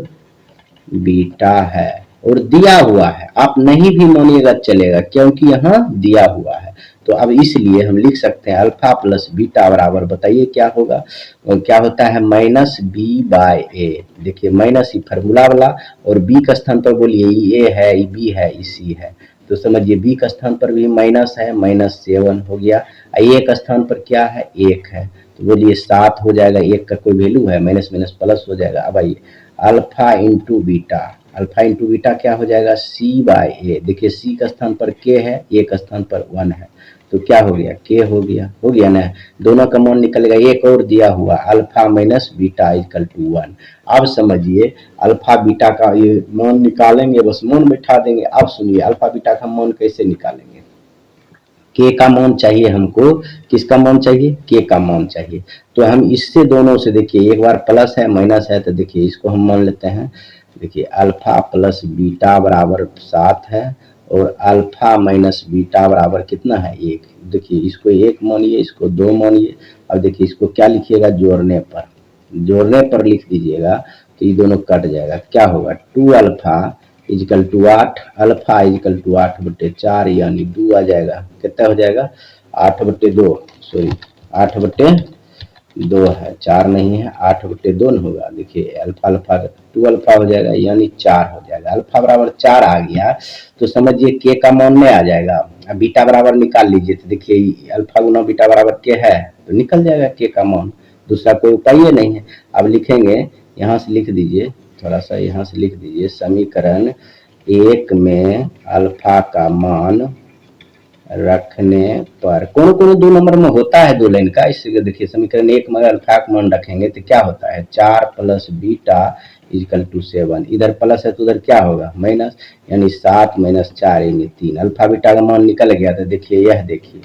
Speaker 1: बीटा है और दिया हुआ है, आप नहीं भी मानिएगा चलेगा क्योंकि यहाँ दिया हुआ है। तो अब इसलिए हम लिख सकते हैं अल्फा प्लस बीटा बराबर, बताइए क्या होगा, क्या होता है -b/a। देखिए माइनस ही फार्मूला वाला, और b का स्थान पर बोलिए ये है, ये b है, ये c है, तो समझिए b का स्थान पर भी माइनस है, -7 हो गया, a का स्थान पर क्या है 1 है, तो बोलिए 7 हो जाएगा, 1 का कोई वैल्यू है, माइनस माइनस प्लस हो जाएगा। अब आइए alpha into beta, alpha into beta क्या हो जाएगा c/a। देखिए c का स्थान पर k है, a का स्थान पर 1 है, तो क्या हो गया k हो गया ना, दोनों का मान निकलेगा, एक और दिया हुआ alpha minus beta equal to 1। अब समझिए अल्फा बीटा का ये मान निकालेंगे, बस मान बैठा देंगे। अब सुनिए अल्फा बीटा का मान कैसे निकालेंगे, के का मान चाहिए हमको, किसका मान चाहिए, के का मान चाहिए। तो हम इससे दोनों से, देखिए एक बार प्लस है माइनस है, तो देखिए इसको हम मान लेते हैं, देखिए अल्फा प्लस बीटा बराबर 7 है और अल्फा माइनस बीटा बराबर कितना है 1। देखिए इसको 1 मानिए, इसको 2 मानिए। अब देखिए इसको क्या लिखिएगा, जोड़ने पर लिख दीजिएगा तो ये दोनों कट जाएगा, क्या होगा 2 alpha equal to 8, alpha equal to 8/4 यानी 2 आ जाएगा, कितना हो जाएगा 8/2, सॉरी 8/2 है, 4 नहीं है, 8/2 न होगा। देखिए अल्फा अल्फा 2 अल्फा हो जाएगा यानी 4 हो जाएगा, अल्फा बराबर 4 आ गया तो समझिए के का मान में आ जाएगा। अब बीटा बराबर निकाल लीजिए, तो देखिए अल्फा गुना बीटा बराबर के है तो निकल जाएगा के का मान, दूसरा कोई उपाय नहीं है। अब लिखेंगे, यहाँ से लिख दीजिए थोड़ा सा यहाँ से लिख दीजिए, समीकरण 1 में अल्फा का मान रखने पर कौन कौन 2 नंबर में होता है 2 लाइन का। इससे देखिए समीकरण 1 में अल्फा का मान रखेंगे तो क्या होता है, 4 प्लस बीटा इजकल टू 7, इधर प्लस है तो उधर क्या होगा माइनस, यानी 7 माइनस 4 यानी 3। अल्फा बीटा का मान निकल गया। तो देखिए यह देखिए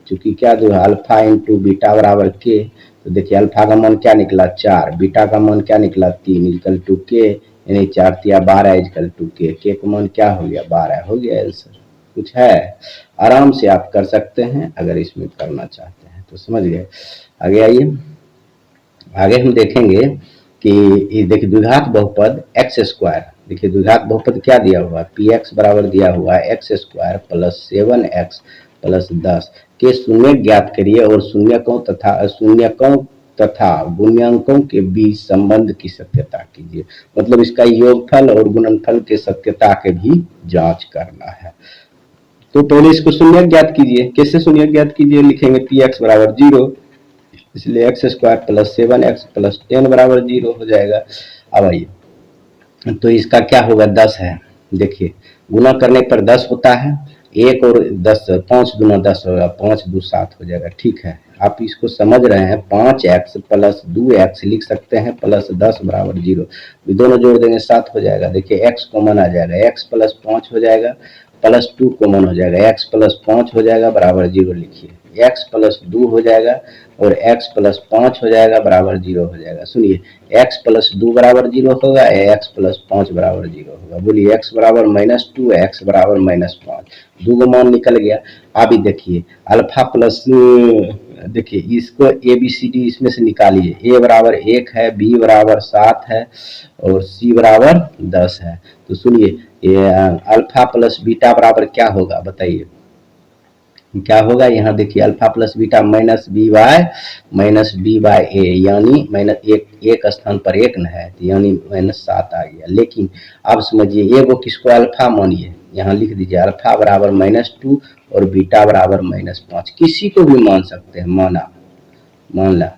Speaker 1: चूंकि क्या जो है अल्फा इंटू बीटा बराबर के, तो देखिए अल्फा का मान क्या निकला 4, बीटा का मान क्या निकला 3 इजकल टू के, यानी 4 तिया 12 इजकल टू के का मान क्या हो गया 12 हो गया आंसर। कुछ है, आराम से आप कर सकते हैं अगर इसमें करना चाहते हैं तो, समझ गए। आगे आइए, आगे हम देखेंगे कि देखिए द्विघात बहुपद एक्स स्क्वायर, देखिए द्विघात बहुपद क्या दिया हुआ है, पी एक्स बराबर दिया हुआ है x square plus 7x plus 10 के शून्य ज्ञात करिए और शून्यकों तथा गुण्यांकों के बीच संबंध की सत्यता कीजिए। मतलब इसका योगफल और गुणनफल के सत्यता के भी जांच करना है। तो पहले इसको शून्य ज्ञात कीजिए। कैसे शून्य ज्ञात कीजिए, लिखेंगे पी एक्स बराबर 0, इसलिए x square plus 7x plus 10 बराबर 0 हो जाएगा। अब आइए, तो इसका क्या होगा 10 है, देखिए गुना करने पर 10 होता है, 1 और 10 5 दूना 10 होगा, 5 2 7 हो जाएगा। ठीक है, आप इसको समझ रहे हैं, 5x प्लस 2x लिख सकते हैं प्लस 10 बराबर 0, दोनों जोड़ देंगे 7 हो जाएगा। देखिए x कॉमन आ जाएगा, x प्लस 5 हो जाएगा प्लस 2 कॉमन हो जाएगा, x प्लस 5 हो जाएगा बराबर 0 लिखिए, x प्लस 2 हो जाएगा और x प्लस 5 हो जाएगा बराबर 0 हो जाएगा। सुनिए, x प्लस 2 बराबर 0 होगा या x प्लस 5 बराबर 0 होगा, बोलिए x बराबर -2 x बराबर -5, 2 का मान निकल गया। अभी देखिए अल्फा प्लस, देखिए इसको ए बी सी डी इसमें से निकालिए, ए बराबर 1 है, बी बराबर 7 है और सी बराबर 10 है। तो सुनिए ये अल्फा प्लस बीटा बराबर क्या होगा बताइए, क्या होगा, यहाँ देखिए alpha plus beta minus b by a, यानी माइनस एक स्थान पर 1 न है यानी -7 आ गया। लेकिन अब समझिए ये वो किसको अल्फा मानिए, यहाँ लिख दीजिए अल्फा बराबर -2 और बीटा बराबर -5, किसी को भी मान सकते हैं,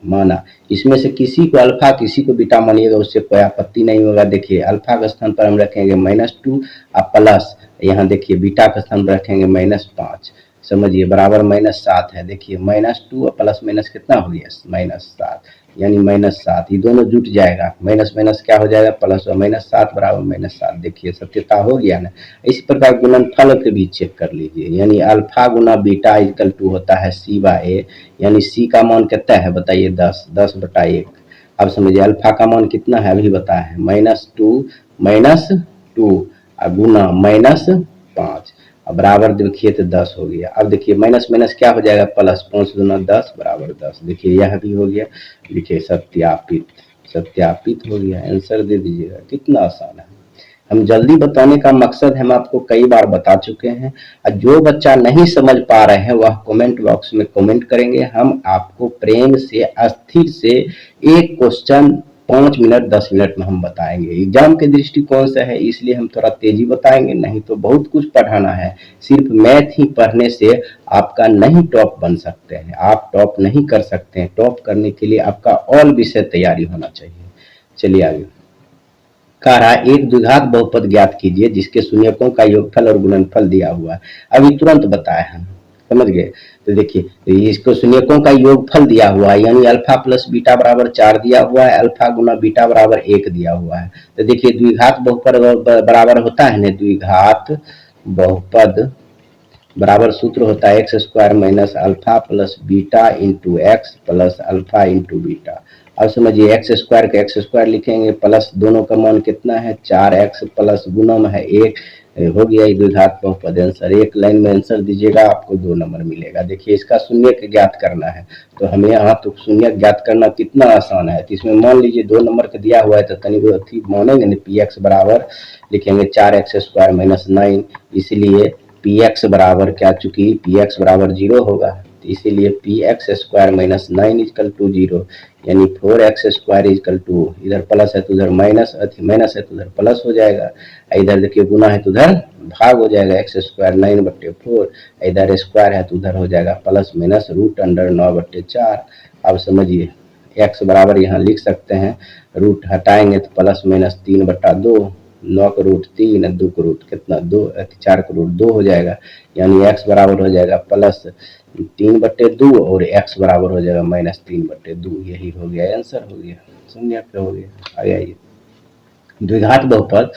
Speaker 1: माना इसमें से किसी को अल्फा किसी को बीटा मानिएगा, उससे कोई आपत्ति नहीं होगा। देखिए अल्फा के स्थान पर हम रखेंगे -2 और प्लस, यहाँ देखिए बीटा के स्थान पर रखेंगे -5, समझिए बराबर -7 है। देखिए -2 और प्लस माइनस कितना हो गया -7, यानी -7, ये दोनों जुट जाएगा, माइनस माइनस क्या हो जाएगा प्लस, और -7 बराबर -7, देखिए सत्यता हो गया ना। इसी प्रकार गुणनफल के भी चेक कर लीजिए, यानी अल्फा गुना बीटा इक्वल टू होता है सी बाय ए, यानी सी का मान कितना है बताइए 10 बटा 1। अब समझिए अल्फा का मान कितना है अभी बताया है -2 और गुना -5, अब बराबर देखिए तो 10 हो गया। अब देखिए माइनस माइनस क्या हो जाएगा प्लस, 5 दूना 10 बराबर 10, देखिए यह भी हो गया, देखिए सत्यापित हो गया, आंसर दे दीजिएगा। कितना आसान है, हम जल्दी बताने का मकसद हम आपको कई बार बता चुके हैं। और जो बच्चा नहीं समझ पा रहे हैं वह कमेंट बॉक्स में कमेंट करेंगे, हम आपको प्रेम से अस्थिर से एक क्वेश्चन 5 मिनट 10 मिनट में हम बताएंगे। एग्जाम के दृष्टिकोण से है इसलिए हम थोड़ा तेजी बताएंगे, नहीं तो बहुत कुछ पढ़ाना है। सिर्फ मैथ ही पढ़ने से आपका नहीं टॉप बन सकते हैं, आप टॉप नहीं कर सकते हैं। टॉप करने के लिए आपका ऑल विषय तैयारी होना चाहिए। चलिए आगे, कह रहा है एक द्विघात बहुपद ज्ञात कीजिए जिसके शून्यकों का योगफल और गुणनफल दिया हुआ है। अभी तुरंत बताए हम, समझ गए। तो देखिए तो इसको शून्यकों का योगफल दिया हुआ है, यानी अल्फा प्लस बीटा बराबर 4 दिया हुआ है, अल्फा गुना बीटा बराबर 1 दिया हुआ है। तो देखिए द्विघात बहुपद बराबर होता है ना, द्विघात बहुपद बराबर सूत्र होता है x square minus alpha plus beta into x plus alpha into beta. अब समझिए एक्स स्क्वायर का एक्स स्क्वायर लिखेंगे प्लस दोनों का मान कितना है 4x प्लस गुणम है 1, हो गया द्विघात बहुपद आंसर। एक लाइन में आंसर दीजिएगा आपको 2 नंबर मिलेगा। देखिए इसका शून्य ज्ञात करना है, तो हमें यहाँ तो शून्य ज्ञात करना कितना आसान है। तो इसमें मान लीजिए 2 नंबर का दिया हुआ है तो तनिक मानेंगे ना, पी एक्स बराबर लिखेंगे 4x स्क्वायर माइनस 9, इसलिए पी एक्स बराबर क्या, चूंकि पी एक्स बराबर 0 होगा तो इसीलिए P x square minus 9 equal to 0, यानी 4x स्क्वायर इजकल टू, इधर प्लस है तो उधर माइनस है तो उधर प्लस हो जाएगा, इधर देखिए गुना है तो उधर भाग हो जाएगा, एक्स स्क्वायर 9/4, इधर स्क्वायर है तो उधर हो जाएगा प्लस माइनस रूट अंडर 9/4। अब समझिए एक्स बराबर यहाँ लिख सकते हैं, रूट हटाएंगे तो प्लस माइनस 3/2, 9 का रूट 3, 2 का रूट कितना 2, 4 का रूट 2 हो जाएगा, यानी एक्स बराबर हो जाएगा प्लस 3/2 और एक्स बराबर हो जाएगा माइनस 3/2। यही हो गया आंसर, हो गया। समझिए क्या हो गया। आगे आइए, द्विघात बहुपद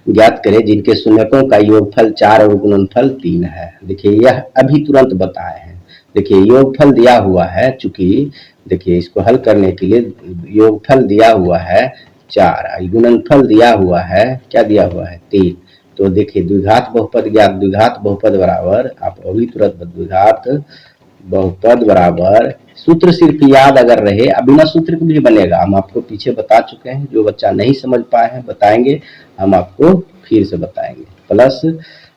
Speaker 1: ज्ञात करें जिनके शून्यकों का योगफल 4 और गुणनफल 3 है। देखिए यह अभी तुरंत बताए हैं। देखिए योगफल दिया हुआ है, चूंकि देखिए इसको हल करने के लिए योगफल दिया हुआ है 4, गुणनफल दिया हुआ है, क्या दिया हुआ है 3। तो देखिए द्विघात बहुपद ज्ञात, द्विघात बहुपद बराबर आप अभी तुरंत द्विघात बहुपद बराबर, सूत्र सिर्फ याद अगर रहे, अब बिना सूत्र के भी बनेगा, हम आपको पीछे बता चुके हैं। जो बच्चा नहीं समझ पाए हैं बताएंगे, हम आपको फिर से बताएंगे। प्लस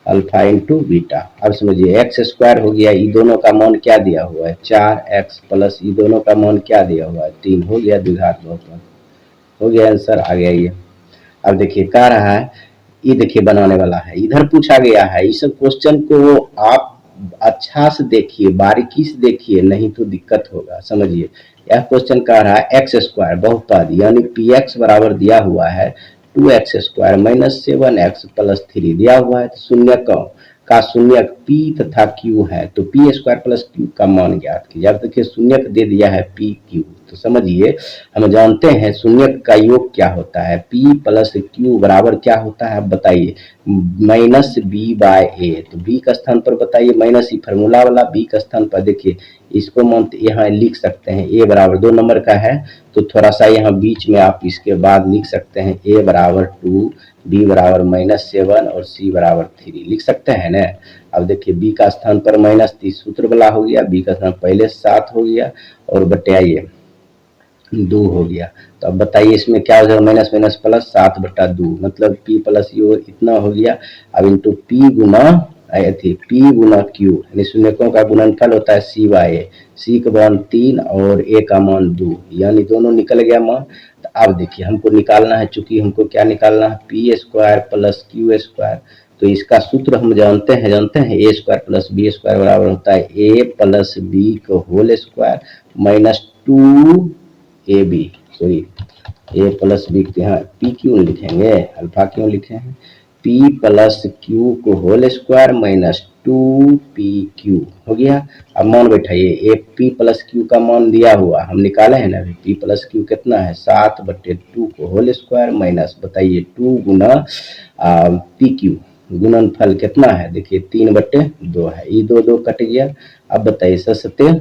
Speaker 1: अल्फा इंटू बीटा, अब समझिए एक्स स्क्वायर हो गया, ये दोनों का मान क्या दिया हुआ है 4x, प्लस ये दोनों का मान क्या दिया हुआ है 3, हो गया द्विघात बहुपद, हो गया आंसर। आ गया ये। अब देखिए कह रहा है, ये देखिए बनाने वाला है, इधर पूछा गया है। इस क्वेश्चन को आप अच्छा से देखिए, बारीकी से देखिए, नहीं तो दिक्कत होगा। समझिए यह क्वेश्चन कह रहा है एक्स स्क्वायर बहुपद यानी पी एक्स बराबर दिया हुआ है 2x² माइनस 7x प्लस 3 दिया हुआ है। शून्य का शून्यक p तथा q है, तो p स्क्वायर प्लस q का मान ज्ञात कीजिए। अब देखिए शून्यक दे दिया है p q, तो समझिए हम जानते हैं शून्यक का योग क्या होता है, p प्लस q बराबर क्या होता है, अब बताइए माइनस b बाय ए। तो b का स्थान पर बताइए माइनस, ही फार्मूला वाला b का स्थान पर देखिए इसको मान यहाँ लिख सकते हैं a बराबर 2 नंबर का है, तो थोड़ा सा यहाँ बीच में आप इसके बाद लिख सकते हैं a बराबर 2, b बराबर -7 और c बराबर 3 लिख सकते हैं ना। अब देखिए b का स्थान पर -30 सूत्र वाला हो गया, b का स्थान पहले 7 हो गया और बटाइए 2 हो गया। तो अब बताइए इसमें क्या हो जाएगा, माइनस माइनस प्लस 7/2, मतलब p प्लस यू इतना हो गया। अब इंटू p गुना p गुना q, यानी शून्यकों का गुणनफल होता है c बाय ए, c का मान 3 और a का मान 2, यानी दोनों निकल गया मान। तो अब देखिए हमको निकालना है, चूंकि हमको क्या निकालना है p square plus q square, तो इसका सूत्र हम जानते हैं a square plus b square बराबर होता है ए प्लस बी का whole square minus 2ab, sorry a plus b, यहाँ पी क्यों लिखेंगे, अल्फा क्यों लिखे हैं, p प्लस क्यू को होल स्क्वायर माइनस 2pq हो गया। अब मान बैठाइए, एक p प्लस क्यू का मान दिया हुआ हम निकाले हैं ना, p प्लस क्यू कितना है 7/2 को होल स्क्वायर माइनस बताइए 2 गुना pq, गुणनफल कितना है देखिए 3/2 है, ये 2 2 कट गया। अब बताइए 7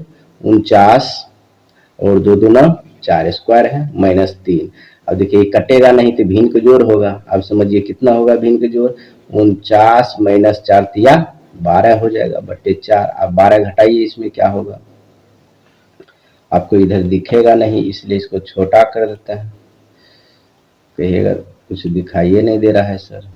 Speaker 1: और 2 दूना 4 स्क्वायर है माइनस 3। अब देखिए कटेगा नहीं तो भिन्न का जोड़ होगा, अब समझिए कितना होगा भिन्न का जोड़, 49 माइनस 4 तिया 12 हो जाएगा बटे 4। अब 12 घटाइए, इसमें क्या होगा, आपको इधर दिखेगा नहीं इसलिए इसको छोटा कर देते हैं, कहिएगा कुछ दिखाइए नहीं दे रहा है सर,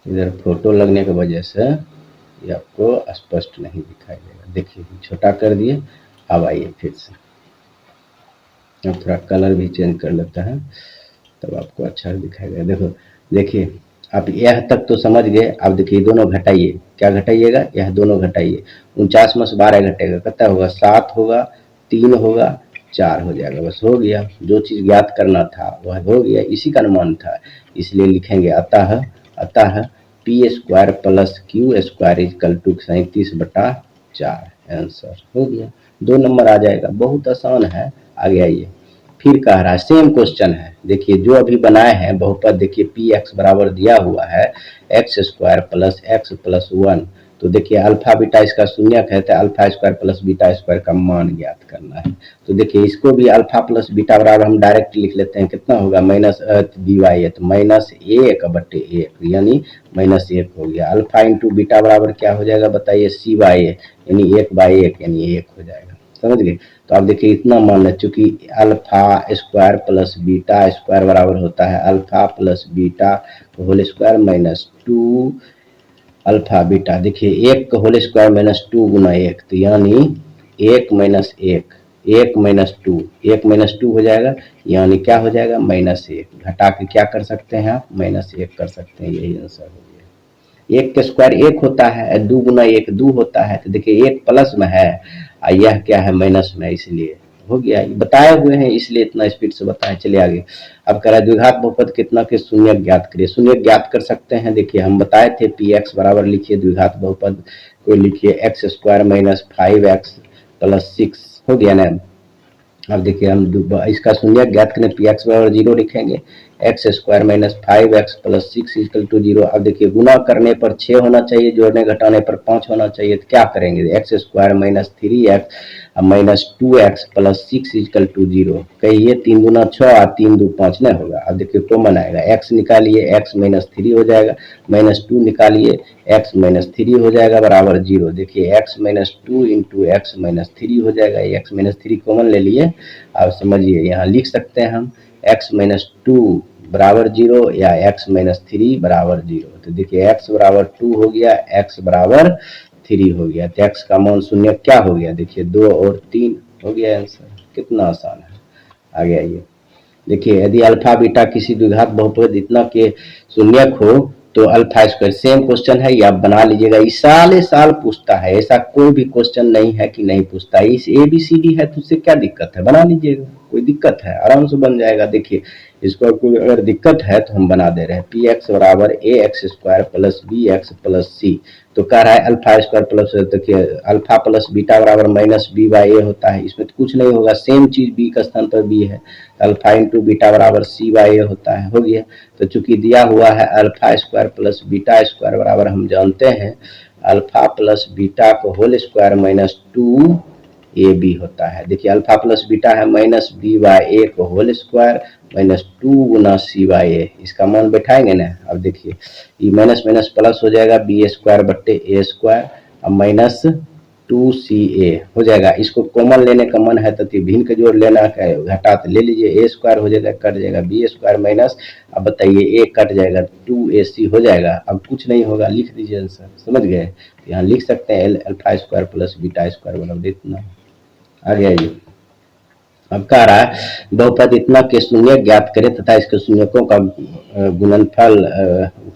Speaker 1: इधर फोटो लगने की वजह से ये आपको स्पष्ट नहीं दिखाई देगा। देखिए छोटा कर दिए। अब आइए फिर से, अब थोड़ा कलर भी चेंज कर लेता है तब आपको अच्छा दिखाएगा। देखो देखिए आप यह तक तो समझ गए। अब देखिए दोनों घटाइए, क्या घटाइएगा, यह दोनों घटाइए, 49 में से 12 घटेगा, कितना होगा 7 होगा, 3 होगा, 4 हो जाएगा, बस हो गया। जो चीज़ ज्ञात करना था वह हो गया, इसी का अनुमान था, इसलिए लिखेंगे अतः P square plus Q square equal to 37/4, answer हो गया। 2 नंबर आ जाएगा, बहुत आसान है। आगे आइए, फिर कह रहा है सेम क्वेश्चन है, देखिए जो अभी बनाए हैं बहुपद, देखिए पी एक्स बराबर दिया हुआ है x square plus x plus 1, तो देखिए अल्फा बीटा इसका शून्यक है, तो alpha square plus beta square का मान ज्ञात करना है। तो देखिए इसको भी अल्फा प्लस बीटा बराबर हम डायरेक्ट लिख लेते हैं, कितना होगा माइनस बी वाई है, तो -1/1 यानी -1 हो गया। अल्फा इंटू बीटा बराबर क्या हो जाएगा बताइए c/a, यानी 1/1 यानी 1 हो जाएगा, समझ गए। तो आप देखिए इतना मान, चूंकि alpha square plus beta square बराबर होता है alpha plus beta whole square minus 2 alpha beta, देखिए 1 का होल स्क्वायर माइनस 2 गुना 1, तो यानी 1 माइनस 1, 1 माइनस 2, 1 माइनस 2 हो जाएगा, यानी क्या हो जाएगा -1, घटा के क्या कर सकते हैं आप -1 कर सकते हैं, यही आंसर हो गया। एक का स्क्वायर एक होता है, 2 गुना 1 2 होता है, तो देखिए 1 प्लस में है और यह क्या है माइनस में, इसलिए हो गया। ये बताए हुए हैं इसलिए इतना स्पीड से बताएं। चलिए आगे। अब कह रहा है द्विघात बहुपद कितना के शून्य ज्ञात करिए। शून्य ज्ञात कर सकते हैं, देखिए हम बताए थे पी एक्स बराबर लिखिए द्विघात बहुपद को लिखिए x square minus 5x plus 6 हो गया ना। अब देखिए हम इसका शून्य ज्ञात करें, पी एक्स बराबर 0 लिखेंगे, x square minus 5x plus 6 equal to 0। अब देखिए गुना करने पर 6 होना चाहिए, जोड़ने घटाने पर 5 होना चाहिए, तो क्या करेंगे, x square minus 3x minus 2x plus 6 equal to 0। कहिए 3 दूना 6 और 3 दू 5 नहीं होगा। अब देखिए कॉमन आएगा, x निकालिए x माइनस 3 हो जाएगा, माइनस 2 निकालिए x माइनस 3 हो जाएगा बराबर 0। देखिए x minus 2 into x minus 3 हो जाएगा, x माइनस 3 कॉमन ले लिए। अब समझिए यहाँ लिख सकते हैं हम x माइनस 2 बराबर 0 या x माइनस 3 बराबर 0। तो देखिए x बराबर 2 हो गया, x बराबर 3 हो गया, तो x का मान शून्य क्या हो गया, देखिए 2 और 3 हो गया आंसर। कितना आसान है। आगे आइए। देखिए यदि अल्फा बीटा किसी द्विघात बहुपद इतना के शून्यक हो तो अल्फा स्क्वायर, सेम क्वेश्चन है, ये आप बना लीजिएगा। इस साल साल पूछता है, ऐसा कोई भी क्वेश्चन नहीं है कि नहीं पूछता है। इस ABCD है तो उससे क्या दिक्कत है, बना लीजिएगा, कोई दिक्कत है, आराम से बन जाएगा। देखिए इसको कोई अगर दिक्कत है तो हम बना दे रहे हैं, पी एक्स बराबर a x square plus b x plus c. तो कह रहा है अल्फा स्क्वायर प्लस, देखिए अल्फा प्लस बीटा बराबर माइनस बी बाई ए होता है, इसमें तो कुछ नहीं होगा, सेम चीज बी का स्थान पर बी है, अल्फा इंटू बीटा बराबर सी बाई ए होता है, हो गया। तो चूंकि दिया हुआ है alpha square plus beta square बराबर हम जानते हैं अल्फा प्लस बीटा को होल स्क्वायर माइनस 2ab होता है। देखिए अल्फा प्लस बीटा है माइनस बी बाई ए को होल स्क्वायर माइनस 2 गुना सी बाई ए, इसका मान बैठाएंगे ना। अब देखिए ये माइनस माइनस प्लस हो जाएगा, बी स्क्वायर बट्टे ए स्क्वायर, अब माइनस 2ca हो जाएगा। इसको कॉमन लेने का मन है तो भिन्न के जोड़ लेना है, घटा तो ले लीजिए, ए स्क्वायर हो जाएगा, कट जाएगा बी स्क्वायर माइनस, अब बताइए ए कट जाएगा 2ac हो जाएगा। अब कुछ नहीं होगा, लिख दीजिए आंसर, समझ गए। यहाँ लिख सकते हैं alpha square plus beta square बराबर इतना। आगे आइए। अब कह रहा है बहुपद इतना के शून्य ज्ञात करें तथा इसके शून्यकों का गुणनफल,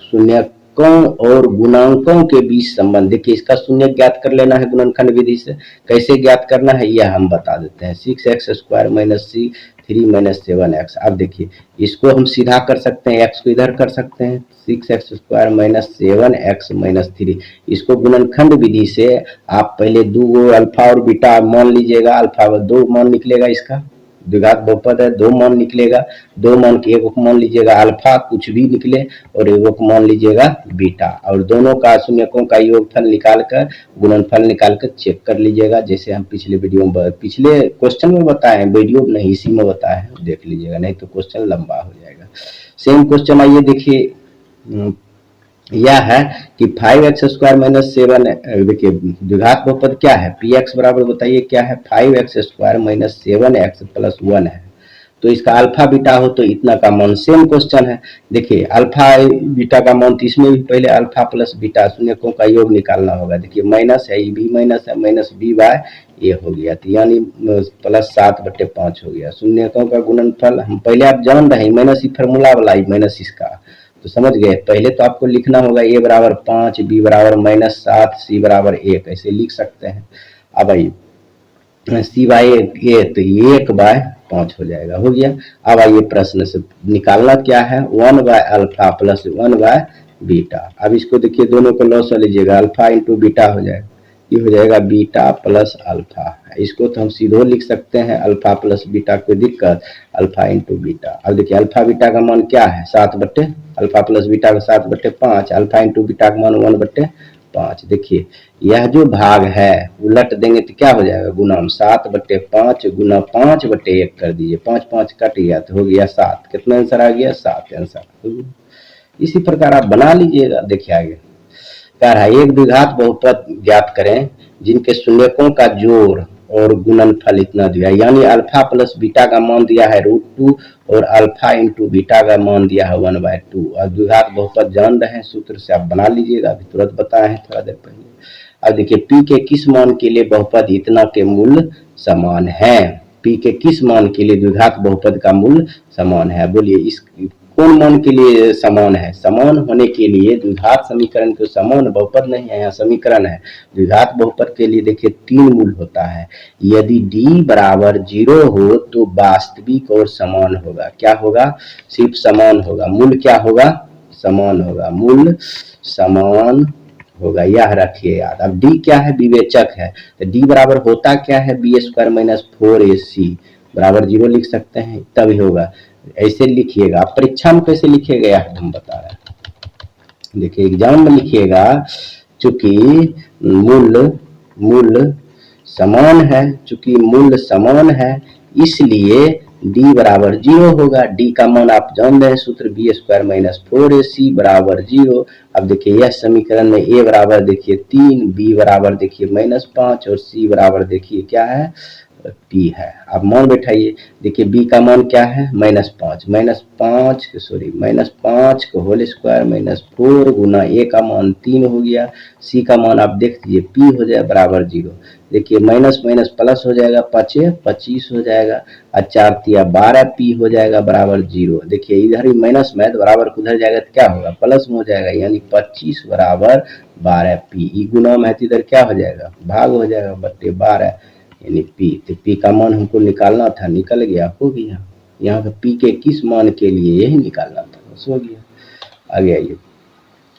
Speaker 1: शून्यकों और गुणांकों के बीच संबंध। देखिए इसका शून्य ज्ञात कर लेना है गुणनखंड विधि से, कैसे ज्ञात करना है यह हम बता देते हैं। 6x स्क्वायर माइनस सी 3 माइनस 7x। अब देखिए इसको हम सीधा कर सकते हैं, x को इधर कर सकते हैं, 6x square minus 7x minus 3। इसको गुणनखंड विधि से आप पहले दो अल्फा और बीटा मान लीजिएगा, अल्फा 2 मान निकलेगा, इसका द्विघात बहुपद है 2 मान निकलेगा, 2 मान के एक को मान लीजिएगा अल्फा कुछ भी निकले और एक को मान लीजिएगा बीटा, और दोनों का शून्यकों का योगफल निकाल कर गुणनफल निकाल कर चेक कर लीजिएगा, जैसे हम पिछले वीडियो में पिछले क्वेश्चन में बताए हैं, वीडियो नहीं इसी में बताए हैं, देख लीजिएगा, नहीं तो क्वेश्चन लंबा हो जाएगा। सेम क्वेश्चन आइए देखिए, यह है कि 5x स्क्वायर माइनस 7, देखिए द्विघात बहुपद क्या है, पी एक्स बराबर बताइए क्या है, 5x square minus 7x plus 1 है। तो इसका अल्फा बीटा हो तो इतना का मान, सेम क्वेश्चन है। देखिए अल्फा बीटा का मान, तो इसमें भी पहले अल्फा प्लस बीटा शून्यकों का योग निकालना होगा। देखिए माइनस है, ये भी माइनस है, माइनस बी बाय ए हो गया, तो यानी प्लस 7/5 हो गया। शून्यकों का गुणनफल हम पहले आप जान रहे हैं, माइनस ही फार्मूला वाला ही माइनस इसका, तो समझ गए। पहले तो आपको लिखना होगा ए बराबर 5, बी बराबर माइनस 7, सी बराबर 1, ऐसे लिख सकते हैं। अब आइए सी बाई ए, तो 1/5 हो जाएगा, हो गया। अब आइए प्रश्न से निकालना क्या है, 1 by alpha plus 1 by beta. अब इसको देखिए दोनों को लॉस लीजिएगा, अल्फा इंटू बीटा हो जाएगा, ये हो जाएगा बीटा प्लस अल्फा। इसको तो हम सीधो लिख सकते हैं अल्फा प्लस बीटा, कोई दिक्कत, अल्फा इंटू बीटा। अब देखिए अल्फा बीटा का मान क्या है, 7 अल्फा प्लस बीटा का 7/5, अल्फा इंटू बीटा का मान 1/5। देखिए यह जो भाग है उलट देंगे तो क्या हो जाएगा, गुना 7/5 गुना 5/1 कर दीजिए, 5 5 कट गया तो हो गया 7। कितना आंसर आ गया, 7 आंसर। इसी प्रकार आप बना लीजिएगा। देखिए आगे कह रहा है एक द्विघात बहुपद ज्ञात करें जिनके शून्यकों का जोड़ और गुणनफल इतना दिया, यानी अल्फा प्लस बीटा का मान दिया है √2 और अल्फा इंटू बीटा का मान दिया है 1/2। और द्विघात बहुपद जान रहे हैं, सूत्र से आप बना लीजिएगा, अभी तुरंत बताए हैं थोड़ा देर पहले। अब देखिए पी के किस मान के लिए बहुपद इतना के मूल्य समान है, पी के किस मान के लिए द्विघात बहुपद का मूल्य समान है, बोलिए। इस कौन मान के लिए समान है? समान होने के लिए द्विघात समीकरण को, समान बहुपद नहीं है, यहाँ समीकरण है। द्विघात बहुपद के लिए देखिए 3 मूल होता है। यदि d बराबर 0 हो तो वास्तविक और समान होगा। क्या होगा? सिर्फ समान होगा। मूल क्या होगा? समान होगा। मूल समान होगा, यह रखिए याद। अब d क्या है? विवेचक है। तो d बराबर होता क्या है? बी स्क्वायर माइनस 4ac बराबर 0 लिख सकते हैं, तभी होगा। ऐसे लिखिएगा। आप परीक्षा में कैसे लिखिएगा यह हम बता रहे हैं। देखिए एग्जाम में लिखिएगा, चूंकि मूल समान है, चूंकि मूल समान है इसलिए d बराबर 0 होगा। d का मान आप जान रहे हैं सूत्र, बी स्क्वायर माइनस 4ac बराबर 0। अब देखिए यह समीकरण में a बराबर देखिए 3, b बराबर देखिए -5 और c बराबर देखिए क्या है? p है। अब मान बैठाइए। देखिए b का मान क्या है? -5, -5 का होल स्क्वायर -4 गुना a का मान 3 हो गया। c का मान आप देख लीजिए p हो जाए बराबर 0। देखिए माइनस माइनस प्लस हो जाएगा, 25 हो जाएगा और 4 तिया 12 p हो जाएगा बराबर 0। देखिए इधर ही माइनस में तो बराबर उधर जाएगा तो क्या होगा? प्लस में हो जाएगा, यानी 25 बराबर 12 p। गुना में है तो इधर क्या हो जाएगा? भाग हो जाएगा, बट्टे 12 यानी p। तो p का मान हमको निकालना था, निकल गया, हो गया। यहाँ पे p के किस मान के लिए यही निकालना था, बस हो गया। आगे आइए।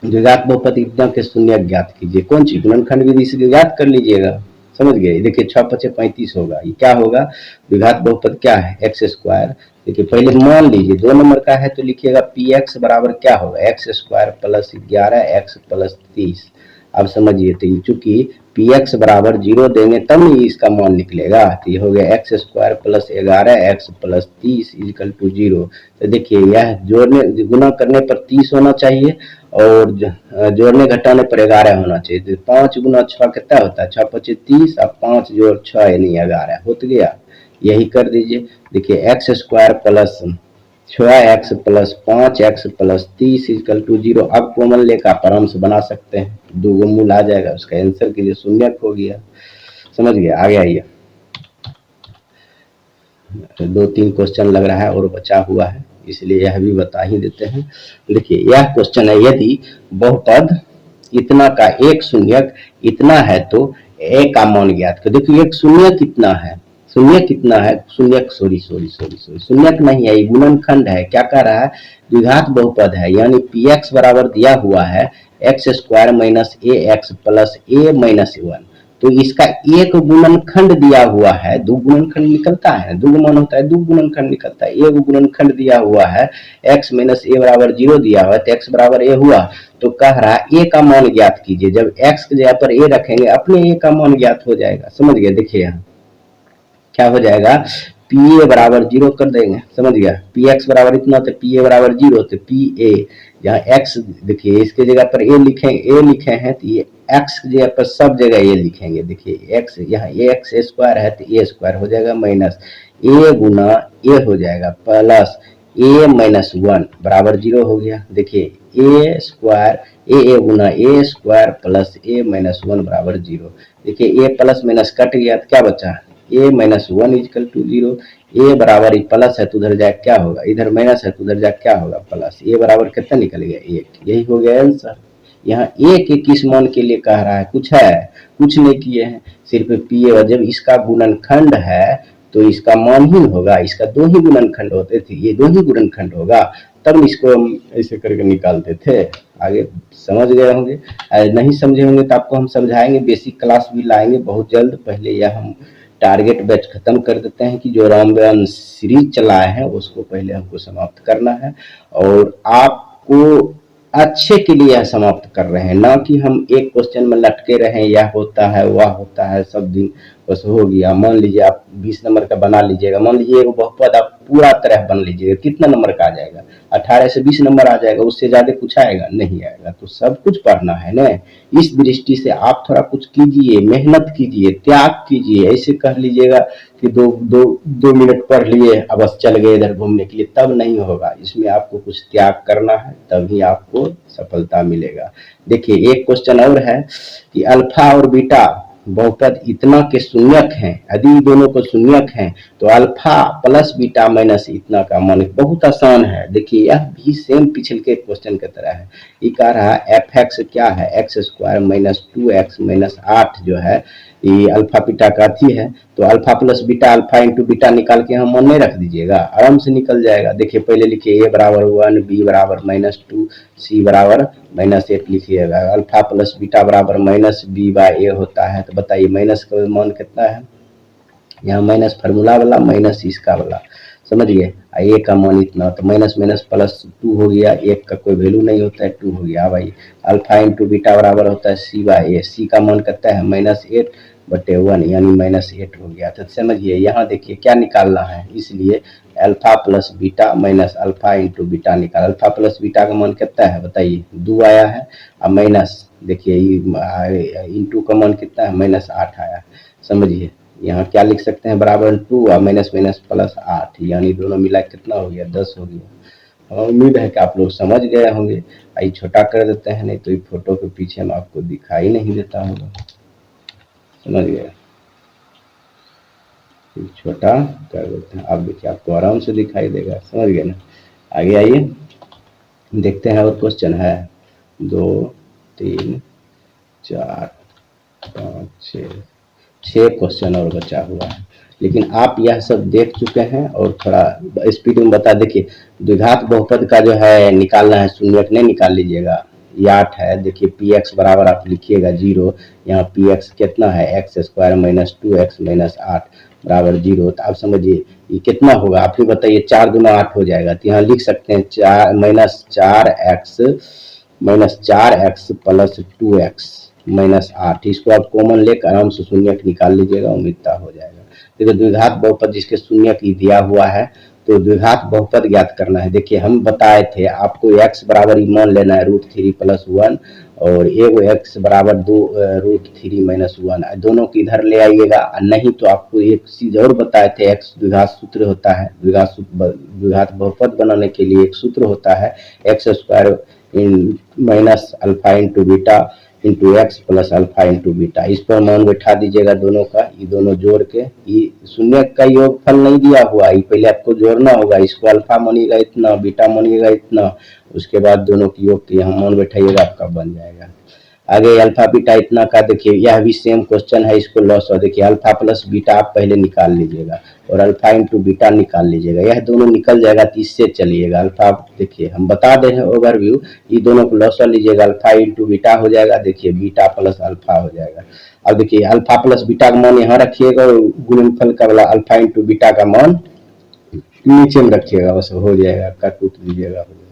Speaker 1: द्विघात बहुपद इतना के शून्य ज्ञात कीजिए। कौन सी? गुणनखंड विधि से ज्ञात कर लीजिएगा। समझ गए? देखिए 6 × 5 = 35 होगा। ये क्या होगा? द्विघात बहुपद क्या है? X square. देखिए पहले मान लीजिए 2 नंबर का है तो लिखिएगा px बराबर क्या होगा? x square plus 11x plus 30। अब समझिए, तो चूंकि px बराबर 0 देंगे तब नहीं इसका मान निकलेगा। तो ये हो गया x square plus 11x plus 30 equal to 0। तो देखिए यह जोड़ने गुना करने पर 30 होना चाहिए और जोड़ने घटाने पर 11 होना चाहिए। तो 5 गुना 6 कितना होता है? 6 × 5 = 30 और 5 जोड़ 6 यानी 11 हो तो गया। यही कर दीजिए। देखिए x square plus 6x plus 5x plus 30 equal to 0। अब कॉमन लेकर आप आराम से बना सकते हैं, 2 मूल आ जाएगा, उसका आंसर कीजिए, शून्य हो गया। समझ गया? आगे आइए। 2-3 क्वेश्चन लग रहा है और बचा हुआ है, इसलिए यह भी बता ही देते हैं। देखिए यह क्वेश्चन है, यदि बहुपद इतना का एक शून्यक इतना है तो a का मान ज्ञात करो। देखिए एक शून्य कितना है? शून्य कितना है? शून्यक शून्यक नहीं है, ये गुणनखंड है। क्या कह रहा है? द्विघात बहुपद है, यानी px बराबर दिया हुआ है x square minus ax plus a minus 1। तो इसका एक गुणनखंड दिया हुआ है, 2 गुणनखंड निकलता है, 2 मान होता है 2 गुणनखंड निकलता है। एक गुणनखंड दिया हुआ है x माइनस a बराबर 0 दिया हुआ है तो x बराबर a हुआ। तो कह रहा है a का मान ज्ञात कीजिए। जब x की जगह पर a रखेंगे अपने a का मान ज्ञात हो जाएगा। समझ गए? देखिए यहाँ क्या हो जाएगा? pa बराबर 0 कर देंगे। समझ गया? px बराबर इतना तो pa बराबर 0, तो pa यहाँ x देखिए इसके जगह पर a लिखे हैं तो ये x की जगह पर सब जगह a लिखेंगे। देखिए x यहाँ ax स्क्वायर है तो a स्क्वायर हो जाएगा माइनस a गुना a हो जाएगा प्लस a माइनस 1 बराबर 0 हो गया। देखिए a square a Guna a square plus a minus 1 बराबर 0। देखिए a प्लस माइनस कट गया तो क्या बचा? a minus 1 equal to 0। a बराबर प्लस है तो उधर जाए क्या होगा? इधर माइनस है तो उधर जाए क्या होगा? प्लस। a बराबर कितना निकल गया? 1। यही हो गया आंसर। यहाँ a के किस मान के लिए कह रहा है? कुछ है? कुछ नहीं किए हैं, सिर्फ pa। जब इसका गुणनखंड है तो इसका मान ही होगा, इसका 2 ही गुणनखंड होते थे, ये 2 ही गुणनखंड होगा, तब इसको हम ऐसे करके निकालते थे। आगे समझ गए होंगे। नहीं समझे होंगे तो आपको हम समझाएंगे, बेसिक क्लास भी लाएंगे बहुत जल्द। पहले यह हम टारगेट बैच खत्म कर देते हैं कि जो रामबाण सीरीज चलाए हैं उसको पहले हमको समाप्त करना है, और आपको अच्छे के लिए यह समाप्त कर रहे हैं, ना कि हम एक क्वेश्चन में लटके रहे, यह होता है वह होता है सब दिन बस हो गया। मान लीजिए आप 20 नंबर का बना लीजिएगा, मान लीजिए एक बहुपद आप पूरा तरह बन लीजिएगा, कितना नंबर का आ जाएगा? 18 से 20 नंबर आ जाएगा, उससे ज्यादा कुछ आएगा नहीं आएगा। तो सब कुछ पढ़ना है ना, इस दृष्टि से आप थोड़ा कुछ कीजिए, मेहनत कीजिए, त्याग कीजिए। ऐसे कह लीजिएगा कि दो मिनट पढ़ लिए अब बस चल गए इधर घूमने के लिए, तब नहीं होगा। इसमें आपको कुछ त्याग करना है, तभी आपको सफलता मिलेगा। देखिए एक क्वेश्चन और है कि अल्फा और बीटा बहुपद इतना के शून्यक हैं, यदि दोनों को शून्यक हैं तो अल्फा प्लस बीटा माइनस इतना का मान बहुत आसान है। देखिए यह भी सेम पिछले के क्वेश्चन की तरह है। ये कह रहा है एफ एक्स क्या है, x square minus 2x minus 8 जो है ये अल्फा बीटा का अथी है। तो alpha plus beta alpha into beta निकाल के हम मन नहीं रख दीजिएगा, आराम से निकल जाएगा। देखिए पहले लिखिए ए बराबर 1, बी बराबर -2, सी बराबर -8 लिखिएगा। अल्फा प्लस बीटा बराबर माइनस बी बाई ए होता है। तो बताइए माइनस का मान कितना है, यहाँ माइनस फार्मूला वाला माइनस इसका वाला, समझिए। ए का मान इतना, तो माइनस माइनस प्लस 2 हो गया, एक का कोई वैल्यू नहीं होता है, 2 हो गया भाई। अल्फा इंटू बीटा बराबर होता है सी बाई ए, सी का मान कितना है -8/1 यानी -8 हो गया। तो समझिए यहाँ देखिए क्या निकालना है, इसलिए alpha plus beta minus alpha into beta निकाल। अल्फा प्लस बीटा का मान कितना है बताइए, 2 आया है, और माइनस देखिए इंटू का मान कितना है -8 आया, समझिए। यहाँ क्या लिख सकते हैं, बराबर 2 और माइनस माइनस प्लस 8, यानी दोनों मिला कितना हो गया, 10 हो गया। उम्मीद है कि आप लोग समझ गए होंगे। आइए छोटा कर देते हैं, नहीं तो ये फोटो के पीछे में आपको दिखाई नहीं देता होगा, समझ गए। छोटा कर देते हैं, आप देखिए आपको आराम से दिखाई देगा, समझ गए ना। आगे आइए देखते हैं, और क्वेश्चन है 2 3 4 5 6 क्वेश्चन और बचा हुआ है। लेकिन आप यह सब देख चुके हैं और थोड़ा स्पीड में बता। देखिए द्विघात बहुपद का जो है निकालना है, शून्यक नहीं निकाल लीजिएगा। ये 8 है, देखिए पी एक्स बराबर आप लिखिएगा 0, यहाँ पी एक्स कितना है x square minus 2x minus 8 बराबर 0। तो आप समझिए ये कितना होगा, आप ही बताइए। 4 दूना 8 हो जाएगा, तो यहाँ लिख सकते हैं 4 -4x प्लस 2x माइनस 8, इसको आप कॉमन लेकर आराम से शून्यक निकाल लीजिएगा, उम्मीदता हो जाएगा। देखो द्विघात बहुपद जिसके शून्यक ही दिया हुआ है, तो द्विघात बहुपद ज्ञात करना है। देखिए हम बताए थे आपको x बराबर मान लेना है √3 + 1, और एगो x बराबर 2 √3 - 1, दोनों को इधर ले आइएगा। नहीं तो आपको एक चीज और बताए थे, x द्विघात सूत्र होता है, द्विघात बहुपद बनाने के लिए एक सूत्र होता है, x² minus alpha into beta into x plus alpha into beta. इस पर मान बैठा दीजिएगा दोनों का, ये दोनों जोड़ के। ये शून्य का योगफल नहीं दिया हुआ, ये पहले आपको जोड़ना होगा। इसको अल्फा मानिएगा इतना, बीटा मानिएगा इतना, उसके बाद दोनों की योग के यहाँ मान बैठाइएगा, आपका बन जाएगा। आगे अल्फा बीटा इतना का देखिए, यह भी सेम क्वेश्चन है, इसको लॉस हो। देखिए अल्फा प्लस बीटा आप पहले निकाल लीजिएगा और अल्फा इंटू बीटा निकाल लीजिएगा, यह दोनों निकल जाएगा, तो इससे चलिएगा। अल्फा देखिए हम बता दे रहे हैं ओवरव्यू, ये दोनों को लॉस लीजिएगा, अल्फा इंटू बीटा हो जाएगा, देखिए बीटा प्लस अल्फा हो जाएगा। अब देखिए अल्फा प्लस बीटा का मान यहाँ रखिएगा और गुणनफल का वाला अल्फा इंटू बीटा का मान नीचे में रखिएगा, बस हो जाएगा, कट उठ दीजिएगा, हो जाएगा।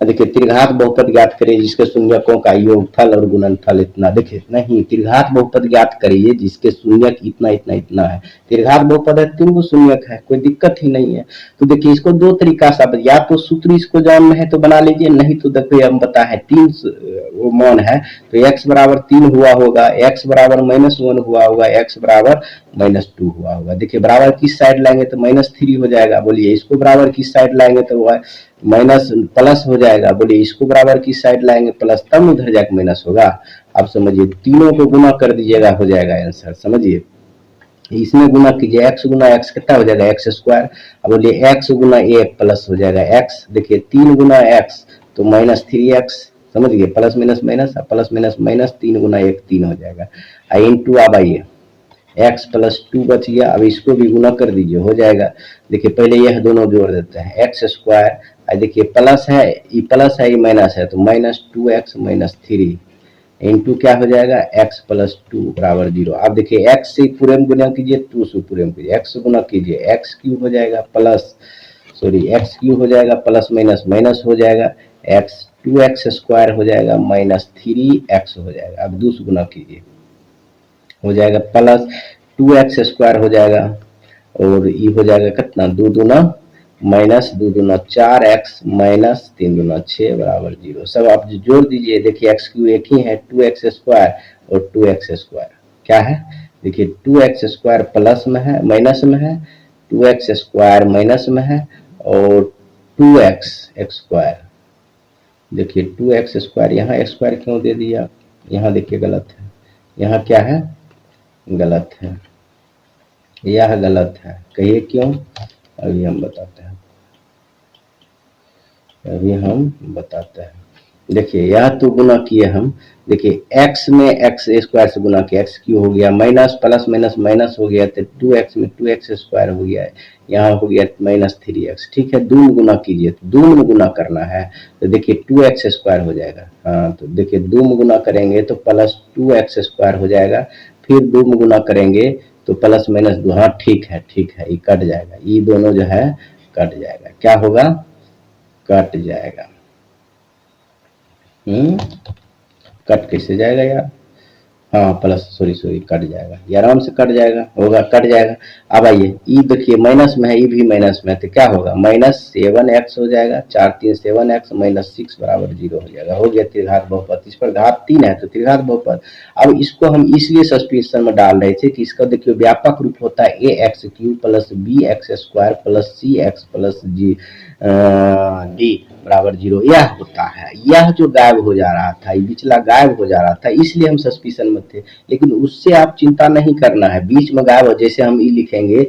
Speaker 1: देखिए त्रिघात बहुपद ज्ञात करिए जिसके शून्यकों का योगफल और गुणनफल इतना। देखिए नहीं, त्रिघात बहुपद ज्ञात करिए जिसके शून्यक इतना इतना इतना है। त्रिघात बहुपद है, 3 गो शून्यक है, कोई दिक्कत ही नहीं है। तो देखिए इसको 2 तरीका से, या तो सूत्र इसको जानना है तो बना लीजिए, नहीं तो देखिए हम बता है 3 वो मान है, तो x बराबर 3 हुआ होगा, x बराबर -1 हुआ होगा, x बराबर -2 हुआ होगा। देखिए बराबर किस साइड लाएंगे तो -3 हो जाएगा, बोलिए। इसको बराबर किस साइड लाएंगे तो माइनस प्लस हो जाएगा, बोलिए। इसको बराबर किस साइड लाएंगे प्लस, तब उधर जाके माइनस होगा। आप समझिए तीनों को गुना कर दीजिएगा, हो जाएगा आंसर, समझिए। इसमें गुना कीजिए, x गुना x कितना हो जाएगा x²। अब बोलिए x गुना a प्लस हो जाएगा x, देखिए 3 गुना x तो -3x, समझिए। Plus minus minus, plus minus minus, 3 गुना 1 3 हो जाएगा। इंटू अब आइए x प्लस 2 बच गया, अब इसको भी गुना कर दीजिए, हो जाएगा। देखिए पहले यह दोनों जोड़ देते हैं, x², देखिए प्लस है, ये प्लस है, ये माइनस है, तो -2x -3 इंटू क्या हो जाएगा x प्लस 2 बराबर 0। अब देखिए x से पूरे में गुना कीजिए, 2 से पूरे में कीजिए, x से गुना कीजिए, x³ हो जाएगा प्लस, सॉरी x³ हो जाएगा प्लस माइनस माइनस हो जाएगा, x 2x² हो जाएगा -3x हो जाएगा। अब 2 से गुना कीजिए, हो जाएगा प्लस 2x² हो जाएगा, और ये हो जाएगा कितना, 2 दूना माइनस 2 दूना 4x माइनस 3 दूना 6 बराबर 0। सब आप जोड़ दीजिए, देखिए x³ एक ही है, 2x² और 2x² क्या है, देखिए 2x² प्लस में है, माइनस में है, 2x² माइनस में है, और 2x², देखिए 2x² यहाँ x² क्यों दे दिया, यहाँ देखिए गलत है, यहाँ क्या है गलत है, यह गलत है। कहिए क्यों? अभी हम बताते हैं, अभी हम बताते हैं। देखिए यह तो गुना किए हम, देखिए x में एक्स स्क्वायर से गुना किया, एक्स क्यू हो गया, माइनस प्लस माइनस माइनस हो गया, तो 2x में 2x स्क्वायर हो गया, यहाँ हो गया माइनस 3x। ठीक है, दो में गुना कीजिए, तो दो में गुना करना है तो देखिए 2x स्क्वायर हो जाएगा। हाँ तो देखिए दो में गुना करेंगे तो प्लस 2x स्क्वायर हो जाएगा, फिर दो में गुना करेंगे तो प्लस माइनस दो। हाँ ठीक है, ठीक है, ये कट जाएगा, ये दोनों जो है कट जाएगा। क्या होगा? कट जाएगा। कट कैसे जाएगा यार? हाँ प्लस, सॉरी कट जाएगा, ये आराम से कट जाएगा, होगा कट जाएगा। अब आइए ई देखिए माइनस में है, ई भी माइनस में है, तो क्या होगा? -7x हो जाएगा, 4 3 7x -6 बराबर 0 हो जाएगा। हो गया त्रिघात बहुपद। इस पर घात 3 है तो त्रिघात बहुपद। अब इसको हम इसलिए सब्स्टिट्यूशन में डाल रहे थे कि इसका देखिए व्यापक रूप होता है ax³ plus bx square plus cx plus d बराबर 0। यह होता है, यह जो गायब हो जा रहा था, ये पिछला गायब हो जा रहा था, इसलिए हम सस्पिशन में थे। लेकिन उससे आप चिंता नहीं करना है, बीच में गायब हो, जैसे हम ई लिखेंगे,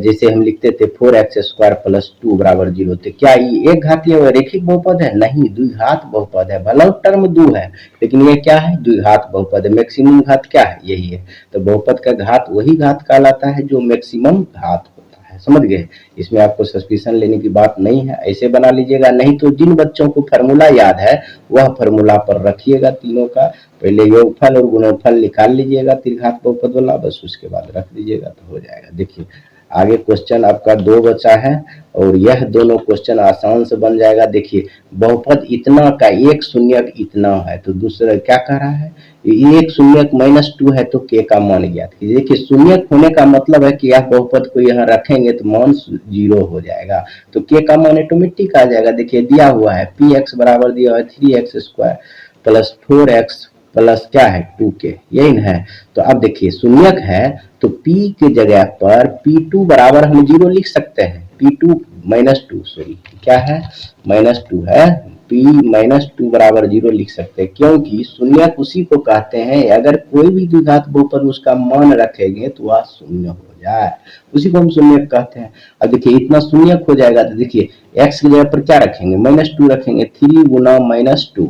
Speaker 1: जैसे हम लिखते थे 4x स्क्वायर प्लस 2 बराबर 0, तो क्या ये एक घातीय रैखिक बहुपद है? नहीं, द्विघात बहुपद है। भले टर्म 2 है लेकिन ये क्या है? द्विघात बहुपद है। मैक्सिमम घात क्या है? यही है। तो बहुपद का घात वही घात कहलाता है जो मैक्सिमम घात होता है। समझ गए? इसमें आपको सस्पिशन लेने की बात नहीं है, ऐसे बना लीजिएगा। नहीं तो जिन बच्चों को फार्मूला याद है वह फार्मूला पर रखिएगा तीनों का, पहले योगफल और गुणनफल निकाल लीजिएगा त्रिघात बहुपद वाला, बस उसके बाद रख दीजिएगा तो हो जाएगा। देखिए आगे क्वेश्चन आपका 2 बचा है और यह दोनों क्वेश्चन आसान से बन जाएगा। देखिए बहुपद इतना का एक शून्यक इतना है, तो दूसरा क्या कह रहा है? एक शून्यक -2 है तो के का मान ज्ञात कीजिए। देखिए शून्यक होने का मतलब है कि आप बहुपद को यहाँ रखेंगे तो मान 0 हो जाएगा, तो के का मान ऑटोमेटिक आ जाएगा। देखिए दिया हुआ है px बराबर दिया हुआ है 3x square plus 4x plus क्या है 2k, यही ना है। तो अब देखिए शून्यक है तो p के जगह पर p2 बराबर हम 0 लिख सकते हैं। p2 -2 सॉरी क्या है? -2 है, p -2 बराबर 0 लिख सकते हैं, क्योंकि शून्यक उसी को कहते हैं अगर कोई भी द्विघात बहुपद उसका मान रखेंगे तो वह शून्य हो जाए, उसी को हम शून्यक कहते हैं। अब देखिए इतना शून्यक हो जाएगा तो देखिए x की जगह पर क्या रखेंगे? -2 रखेंगे, 3 गुना -2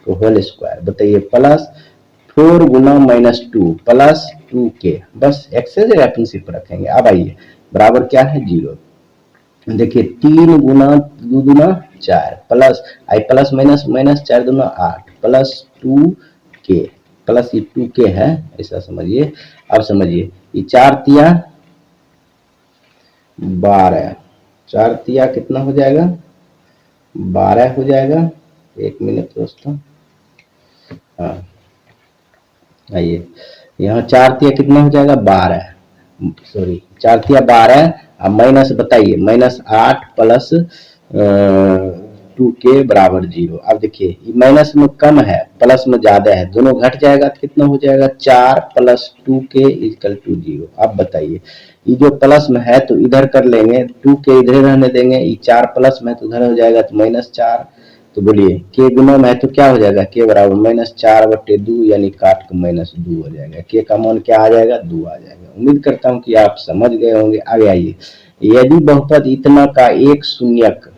Speaker 1: तो होल स्क्वायर, बताइए प्लस 4 गुना -2 प्लस 2k, बस x से जगह अपन सिर्फ रखेंगे। अब आइए बराबर क्या है? 0। देखिए 3 गुना 2 गुना 4 प्लस आई प्लस माइनस माइनस 4 गुना 8 प्लस 2k प्लस ये 2k है, ऐसा समझिए। अब समझिए ये 4 तिया 12, 4 तिया कितना हो जाएगा? 12 हो जाएगा। एक मिनट दोस्तों, हाँ आइए यहाँ 4 तिया कितना हो जाएगा? 12, सॉरी 4 तिया 12, अब माइनस बताइए -8 प्लस 2k बराबर 0। अब देखिए माइनस में कम है प्लस में ज्यादा है, दोनों घट जाएगा तो कितना हो जाएगा? 4 प्लस 2k इक्वल टू 0। अब बताइए ये जो प्लस में है तो इधर कर लेंगे, 2k इधर रहने देंगे, ये 4 प्लस में तो उधर हो जाएगा तो -4, तो बोलिए के गुना में है तो क्या हो जाएगा? के बराबर -4/2 यानी काट के -2 हो जाएगा। के का मान क्या आ जाएगा? 2 आ जाएगा। उम्मीद करता हूँ कि आप समझ गए होंगे। आगे आइए, यदि बहुपद इतना का एक शून्यक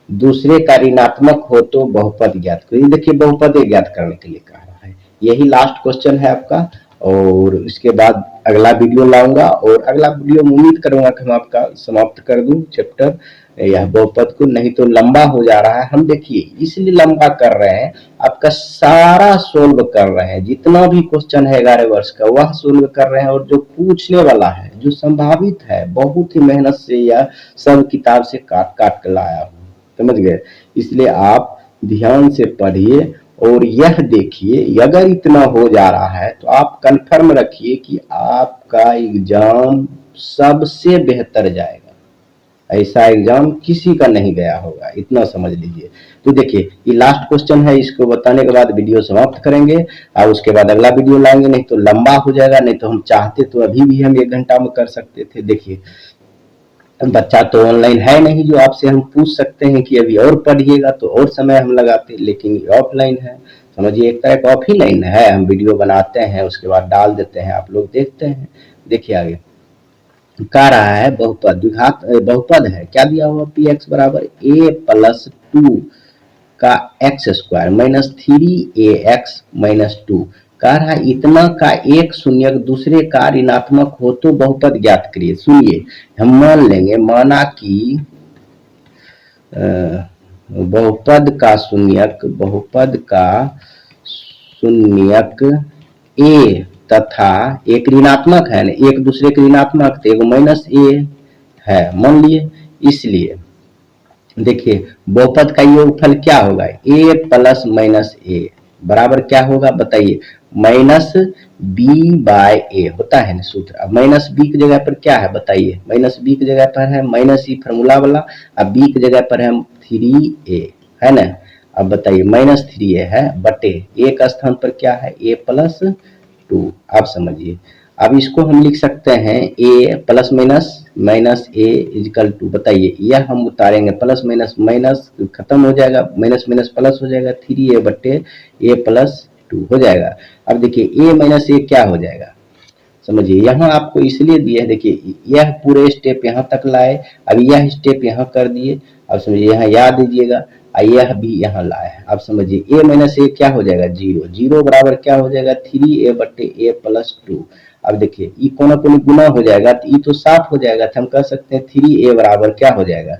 Speaker 1: दूसरे का ऋणात्मक हो तो बहुपद ज्ञात करिए। देखिए बहुपद ज्ञात करने के लिए कह रहा है, यही लास्ट क्वेश्चन है आपका, और इसके बाद अगला वीडियो लाऊंगा और अगला वीडियो में उम्मीद करूंगा कि हम आपका समाप्त कर दूं चैप्टर यह बहुपद को, नहीं तो लंबा हो जा रहा है। हम देखिए इसलिए लंबा कर रहे हैं, आपका सारा सोल्व कर रहे हैं, जितना भी क्वेश्चन है 11 वर्ष का वह सोल्व कर रहे हैं, और जो पूछने वाला है जो संभावित है बहुत ही मेहनत से या सब किताब से काट काट कर लाया हूँ, समझ गए। इसलिए आप ध्यान से पढ़िए और यह देखिए अगर इतना हो जा रहा है तो आप कंफर्म रखिए कि आपका एग्जाम सबसे बेहतर जाएगा। ऐसा एग्जाम किसी का नहीं गया होगा, इतना समझ लीजिए। तो देखिए ये लास्ट क्वेश्चन है, इसको बताने के बाद वीडियो समाप्त करेंगे और उसके बाद अगला वीडियो लाएंगे, नहीं तो लंबा हो जाएगा। नहीं तो हम चाहते तो अभी भी हम 1 घंटा में कर सकते थे। देखिए बच्चा तो ऑनलाइन है नहीं जो आपसे हम पूछ सकते हैं कि अभी और पढ़िएगा, तो और समय हम लगाते, लेकिन ऑफलाइन है। समझिए एक तरह का ऑफ ही लाइन है, हम वीडियो बनाते हैं उसके बाद डाल देते हैं, आप लोग देखते हैं। देखिए आगे कह रहा है बहुपद द्विघात बहुपद है, क्या दिया हुआ पी एक्स बराबर ए प्लस टू का x square minus three A x minus to. कह रहा है इतना का एक शून्य दूसरे का ऋणात्मक हो तो बहुपद ज्ञात करिए। सुनिए हम मान लेंगे, माना कि बहुपद का शून्यक ए तथा एक ऋणात्मक है ना, एक दूसरे के ऋणात्मक थे, माइनस ए है मान लिए। इसलिए देखिए बहुपद का योगफल क्या होगा, ए प्लस माइनस ए बराबर क्या होगा बताइए, माइनस बी बाय ए होता है ना सूत्र। अब माइनस बी की जगह पर क्या है बताइए, माइनस बी की जगह पर है माइनस ई फार्मूला वाला, अब बी की जगह पर है थ्री ए है ना। अब बताइए माइनस थ्री ए है बटे ए का स्थान पर क्या है ए प्लस टू। आप समझिए अब इसको हम लिख सकते हैं a plus minus minus a equal to, बताइए यह हम उतारेंगे प्लस माइनस माइनस खत्म हो जाएगा, माइनस माइनस प्लस हो जाएगा, थ्री ए बटे ए प्लस टू हो जाएगा। अब देखिए ए माइनस ए क्या हो जाएगा, समझिए यहाँ आपको इसलिए दिया है, देखिए यह पूरे स्टेप यहाँ तक लाए, अब यह स्टेप यहाँ कर दिए। अब समझिए यहाँ याद दीजिएगा, यह भी यहाँ लाए। अब समझिए ए माइनस ए क्या हो जाएगा जीरो, जीरो बराबर क्या हो जाएगा थ्री ए बटे ए प्लस टू। अब देखिए ई कोना कोनी गुना हो जाएगा तो ई तो साफ हो जाएगा, तो हम कह सकते हैं थ्री ए बराबर क्या हो जाएगा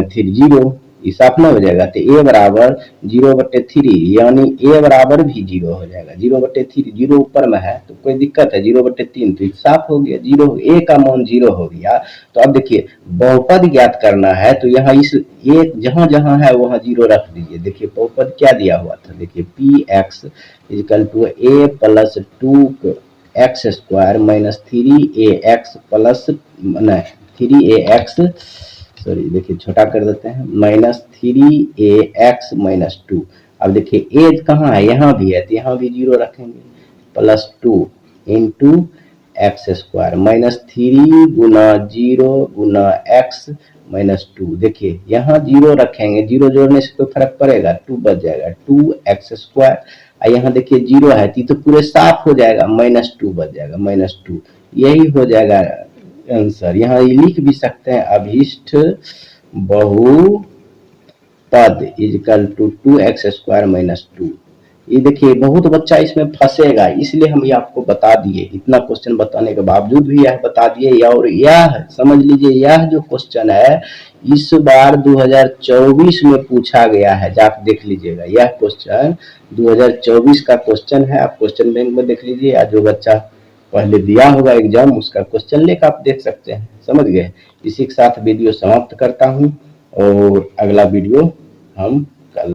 Speaker 1: थ्री जीरो, ये साफ ना हो जाएगा, तो ए बराबर जीरो बटे थ्री, यानी ए बराबर भी जीरो हो जाएगा, जीरो बटे थ्री, जीरो ऊपर में है तो कोई दिक्कत है, जीरो बटे तीन तो साफ हो गया, जीरो ए का मान जीरो हो गया। तो अब देखिए बहुपद ज्ञात करना है तो यहाँ इस ए जहां जहां है वहां जीरो रख दीजिए। देखिए बहुपद क्या दिया हुआ था, देखिए P x equal to A plus two x square minus three A x plus three A x, sorry देखिए छोटा कर देते हैं, minus three A x minus two. अब देखिए एज कहाँ है, यहाँ भी है तो यहाँ भी जीरो रखेंगे, plus two into x square minus three गुना जीरो गुना एक्स माइनस टू। देखिए यहाँ जीरो रखेंगे, जीरो जोड़ने से तो फर्क पड़ेगा, टू बच जाएगा टू एक्स स्क्वायर, यहाँ देखिए जीरो है तो पूरे साफ हो जाएगा, माइनस टू बच जाएगा माइनस टू, यही हो जाएगा आंसर। यहाँ लिख भी सकते हैं अभिष्ट बहुपद equal to two x square minus two. ये देखिए बहुत बच्चा इसमें फंसेगा, इसलिए हम ये आपको बता दिए, इतना क्वेश्चन बताने के बावजूद भी यह बता दिए। और यह समझ लीजिए यह जो क्वेश्चन है इस बार 2024 में पूछा गया है, जाकर देख लीजिएगा, यह क्वेश्चन 2024 का क्वेश्चन है। आप क्वेश्चन बैंक में देख लीजिए, या जो बच्चा पहले दिया होगा एग्जाम उसका क्वेश्चन लेकर आप देख सकते हैं। समझ गए, इसी के साथ वीडियो समाप्त करता हूं और अगला वीडियो हम